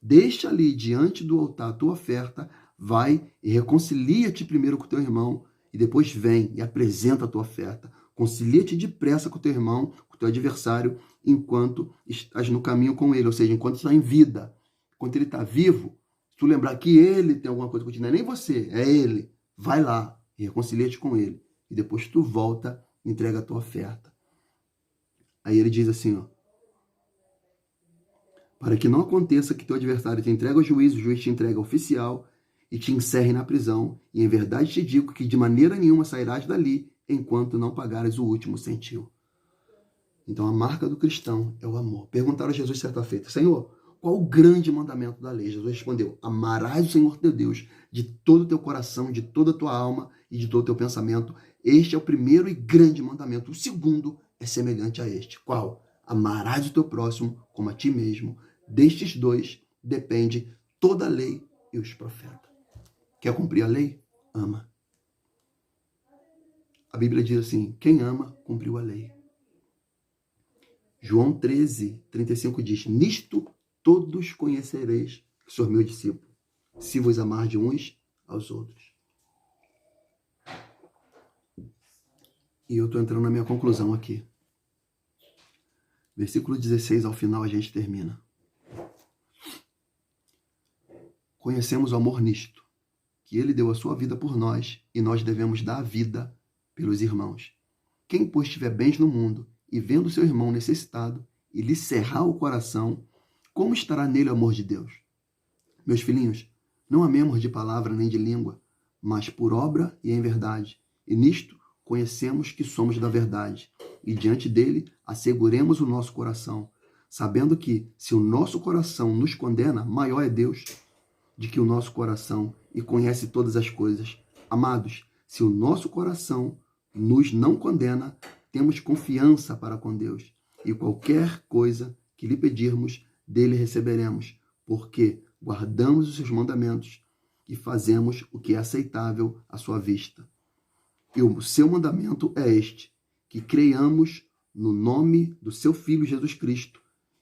Deixa ali diante do altar a tua oferta, vai e reconcilia-te primeiro com teu irmão, e depois vem e apresenta a tua oferta. Concilia-te depressa com teu irmão, com teu adversário, enquanto estás no caminho com ele, ou seja, enquanto está em vida. Enquanto ele está vivo, se tu lembrar que ele tem alguma coisa contigo, não é nem você, é ele, vai lá e reconcilia-te com ele. E depois tu volta e entrega a tua oferta. Aí ele diz assim, ó, para que não aconteça que teu adversário te entregue ao juiz, o juiz te entregue ao oficial e te encerre na prisão. E em verdade te digo que de maneira nenhuma sairás dali enquanto não pagares o último centil. Então a marca do cristão é o amor. Perguntaram a Jesus certa feita, Senhor, qual o grande mandamento da lei? Jesus respondeu, amarás o Senhor teu Deus de todo o teu coração, de toda a tua alma e de todo o teu pensamento. Este é o primeiro e grande mandamento. O segundo é semelhante a este. Qual? Amarás o teu próximo como a ti mesmo. Destes dois depende toda a lei e os profetas. Quer cumprir a lei? Ama. A Bíblia diz assim, quem ama, cumpriu a lei. João 13, 35 diz, nisto todos conhecereis que sou meu discípulo, se vos amar de uns aos outros. E eu estou entrando na minha conclusão aqui. Versículo 16, ao final a gente termina. Conhecemos o amor nisto, que ele deu a sua vida por nós, e nós devemos dar a vida pelos irmãos. Quem, pois, tiver bens no mundo, e vendo seu irmão necessitado, e lhe cerrar o coração, como estará nele o amor de Deus? Meus filhinhos, não amemos de palavra nem de língua, mas por obra e em verdade. E nisto conhecemos que somos da verdade. E diante dele asseguremos o nosso coração, sabendo que, se o nosso coração nos condena, maior é Deus de que o nosso coração e conhece todas as coisas. Amados, se o nosso coração nos não condena, temos confiança para com Deus. E qualquer coisa que lhe pedirmos, dele receberemos, porque guardamos os seus mandamentos e fazemos o que é aceitável à sua vista. E o seu mandamento é este, que creiamos no nome do seu Filho Jesus Cristo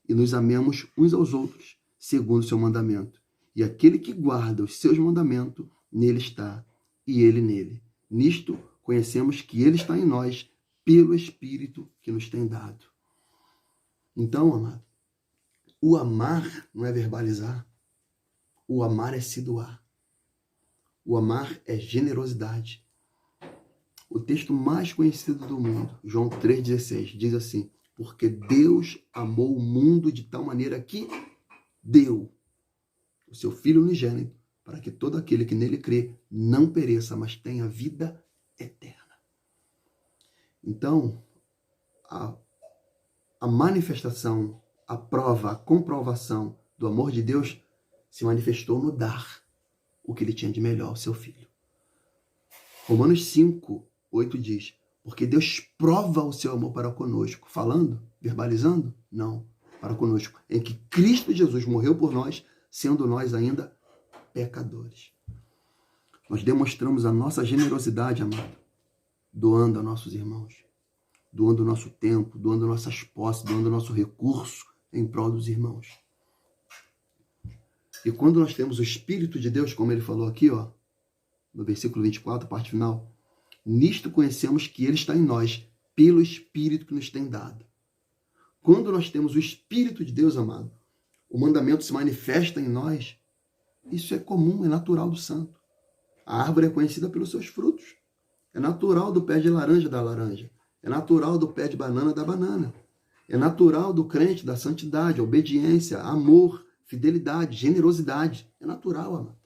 e nos amemos uns aos outros, segundo o seu mandamento. E aquele que guarda os seus mandamentos, nele está, e ele nele. Nisto conhecemos que ele está em nós, pelo Espírito que nos tem dado. Então, amado, o amar não é verbalizar. O amar é se doar. O amar é generosidade. O texto mais conhecido do mundo, João 3,16, diz assim: porque Deus amou o mundo de tal maneira que deu o seu Filho unigênito, para que todo aquele que nele crê não pereça, mas tenha vida eterna. Então, a manifestação, a prova, a comprovação do amor de Deus se manifestou no dar o que ele tinha de melhor ao seu Filho. Romanos 5:8 diz: porque Deus prova o seu amor para conosco, falando, verbalizando? Não, para conosco, em que Cristo Jesus morreu por nós, sendo nós ainda pecadores. Nós demonstramos a nossa generosidade, amado, doando a nossos irmãos, doando o nosso tempo, doando nossas posses, doando o nosso recurso em prol dos irmãos. E quando nós temos o Espírito de Deus, como ele falou aqui, no versículo 24, parte final, nisto conhecemos que ele está em nós, pelo Espírito que nos tem dado. Quando nós temos o Espírito de Deus, amado, o mandamento se manifesta em nós. Isso é comum, é natural do santo. A árvore é conhecida pelos seus frutos. É natural do pé de laranja da laranja. É natural do pé de banana da banana. É natural do crente da santidade, obediência, amor, fidelidade, generosidade. É natural, amado.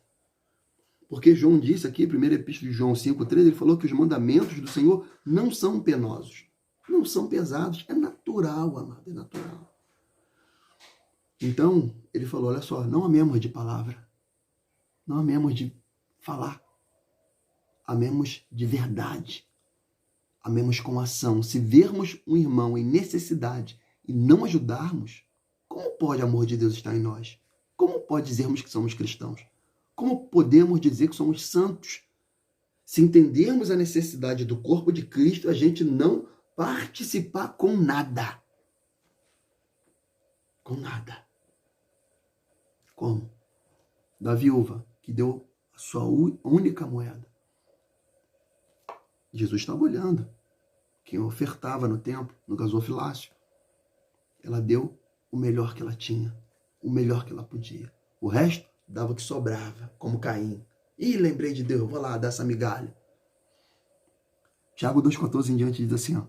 Porque João disse aqui, 1 Epístola de João 5,13, ele falou que os mandamentos do Senhor não são penosos, não são pesados. É natural, amado, é natural. Então, ele falou, olha só, não amemos de palavra, não amemos de falar, amemos de verdade, amemos com ação. Se vermos um irmão em necessidade e não ajudarmos, como pode o amor de Deus estar em nós? Como pode dizermos que somos cristãos? Como podemos dizer que somos santos? Se entendermos a necessidade do corpo de Cristo, a gente não participar com nada. Com nada. Como? Da viúva, que deu a sua única moeda. Jesus estava olhando quem ofertava no templo, no gasofilácio. Ela deu o melhor que ela tinha, o melhor que ela podia. O resto dava o que sobrava, como Caim. Ih, lembrei de Deus, vou lá dar essa migalha. Tiago 2,14 em diante diz assim,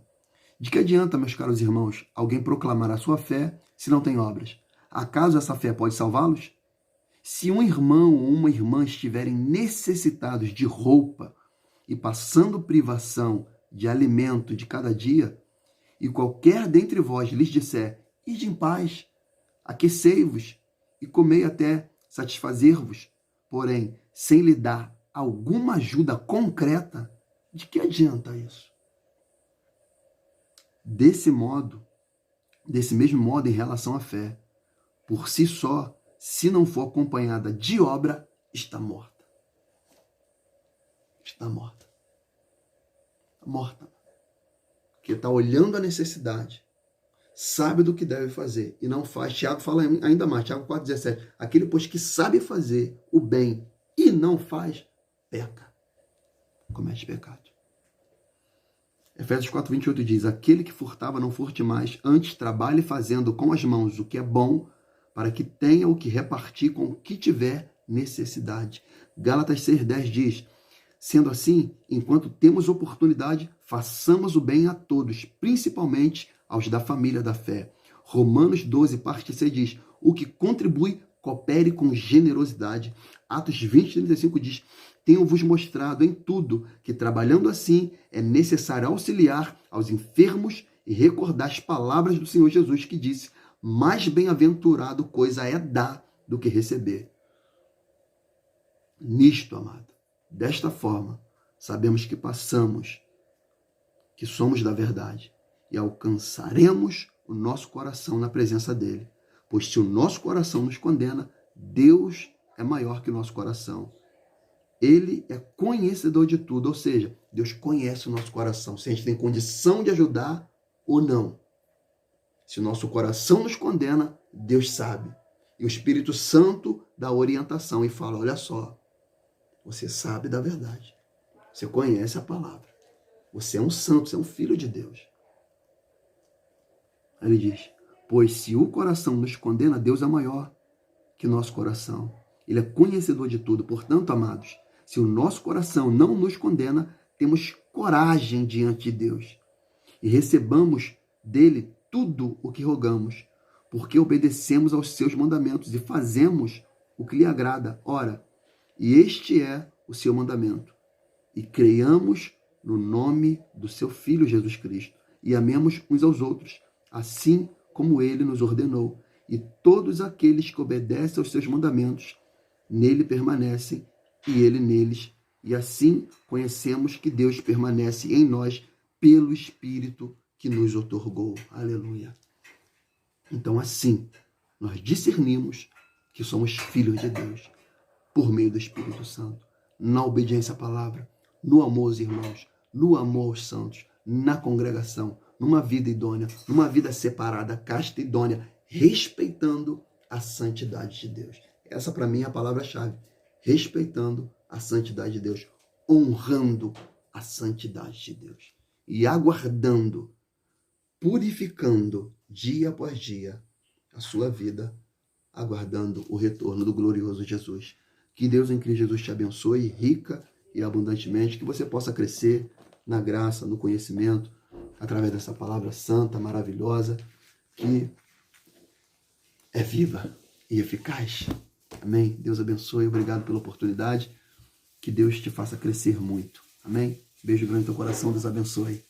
de que adianta, meus caros irmãos, alguém proclamar a sua fé se não tem obras? Acaso essa fé pode salvá-los? Se um irmão ou uma irmã estiverem necessitados de roupa e passando privação de alimento de cada dia, e qualquer dentre vós lhes disser, ide em paz, aquecei-vos e comei até satisfazer-vos, porém, sem lhe dar alguma ajuda concreta, de que adianta isso? Desse mesmo modo em relação à fé, por si só, se não for acompanhada de obra, está morta. Está morta. Está morta. Porque está olhando a necessidade, sabe do que deve fazer e não faz. Tiago fala ainda mais, Tiago 4,17. Aquele, pois, que sabe fazer o bem e não faz, peca. Comete pecado. Efésios 4,28 diz, aquele que furtava não furte mais, antes trabalhe fazendo com as mãos o que é bom, para que tenha o que repartir com o que tiver necessidade. Gálatas 6,10 diz, sendo assim, enquanto temos oportunidade, façamos o bem a todos, principalmente aos da família da fé. Romanos 12, parte C diz, o que contribui, coopere com generosidade. Atos 20, 35 diz, tenho-vos mostrado em tudo que, trabalhando assim, é necessário auxiliar aos enfermos e recordar as palavras do Senhor Jesus que disse, mais bem-aventurado coisa é dar do que receber. Nisto, amado, desta forma, sabemos que passamos, que somos da verdade e alcançaremos o nosso coração na presença dele. Pois se o nosso coração nos condena, Deus é maior que o nosso coração. Ele é conhecedor de tudo, ou seja, Deus conhece o nosso coração, se a gente tem condição de ajudar ou não. Se o nosso coração nos condena, Deus sabe. E o Espírito Santo dá orientação e fala, olha só, você sabe da verdade. Você conhece a palavra. Você é um santo, você é um filho de Deus. Aí ele diz, pois se o coração nos condena, Deus é maior que o nosso coração. Ele é conhecedor de tudo. Portanto, amados, se o nosso coração não nos condena, temos coragem diante de Deus. E recebamos dele tudo o que rogamos, porque obedecemos aos seus mandamentos e fazemos o que lhe agrada. Ora, e este é o seu mandamento. E creiamos no nome do seu Filho Jesus Cristo e amemos uns aos outros, assim como ele nos ordenou. E todos aqueles que obedecem aos seus mandamentos, nele permanecem e ele neles. E assim conhecemos que Deus permanece em nós pelo Espírito que nos outorgou. Aleluia. Então assim, nós discernimos que somos filhos de Deus por meio do Espírito Santo, na obediência à palavra, no amor aos irmãos, no amor aos santos, na congregação, numa vida idônea, numa vida separada, casta e idônea, respeitando a santidade de Deus. Essa para mim é a palavra-chave. Respeitando a santidade de Deus, honrando a santidade de Deus e aguardando, purificando dia após dia a sua vida, aguardando o retorno do glorioso Jesus. Que Deus em Cristo Jesus te abençoe rica e abundantemente, que você possa crescer na graça, no conhecimento, através dessa palavra santa, maravilhosa, que é viva e eficaz. Amém? Deus abençoe, obrigado pela oportunidade, que Deus te faça crescer muito. Amém? Beijo grande no teu coração, Deus abençoe.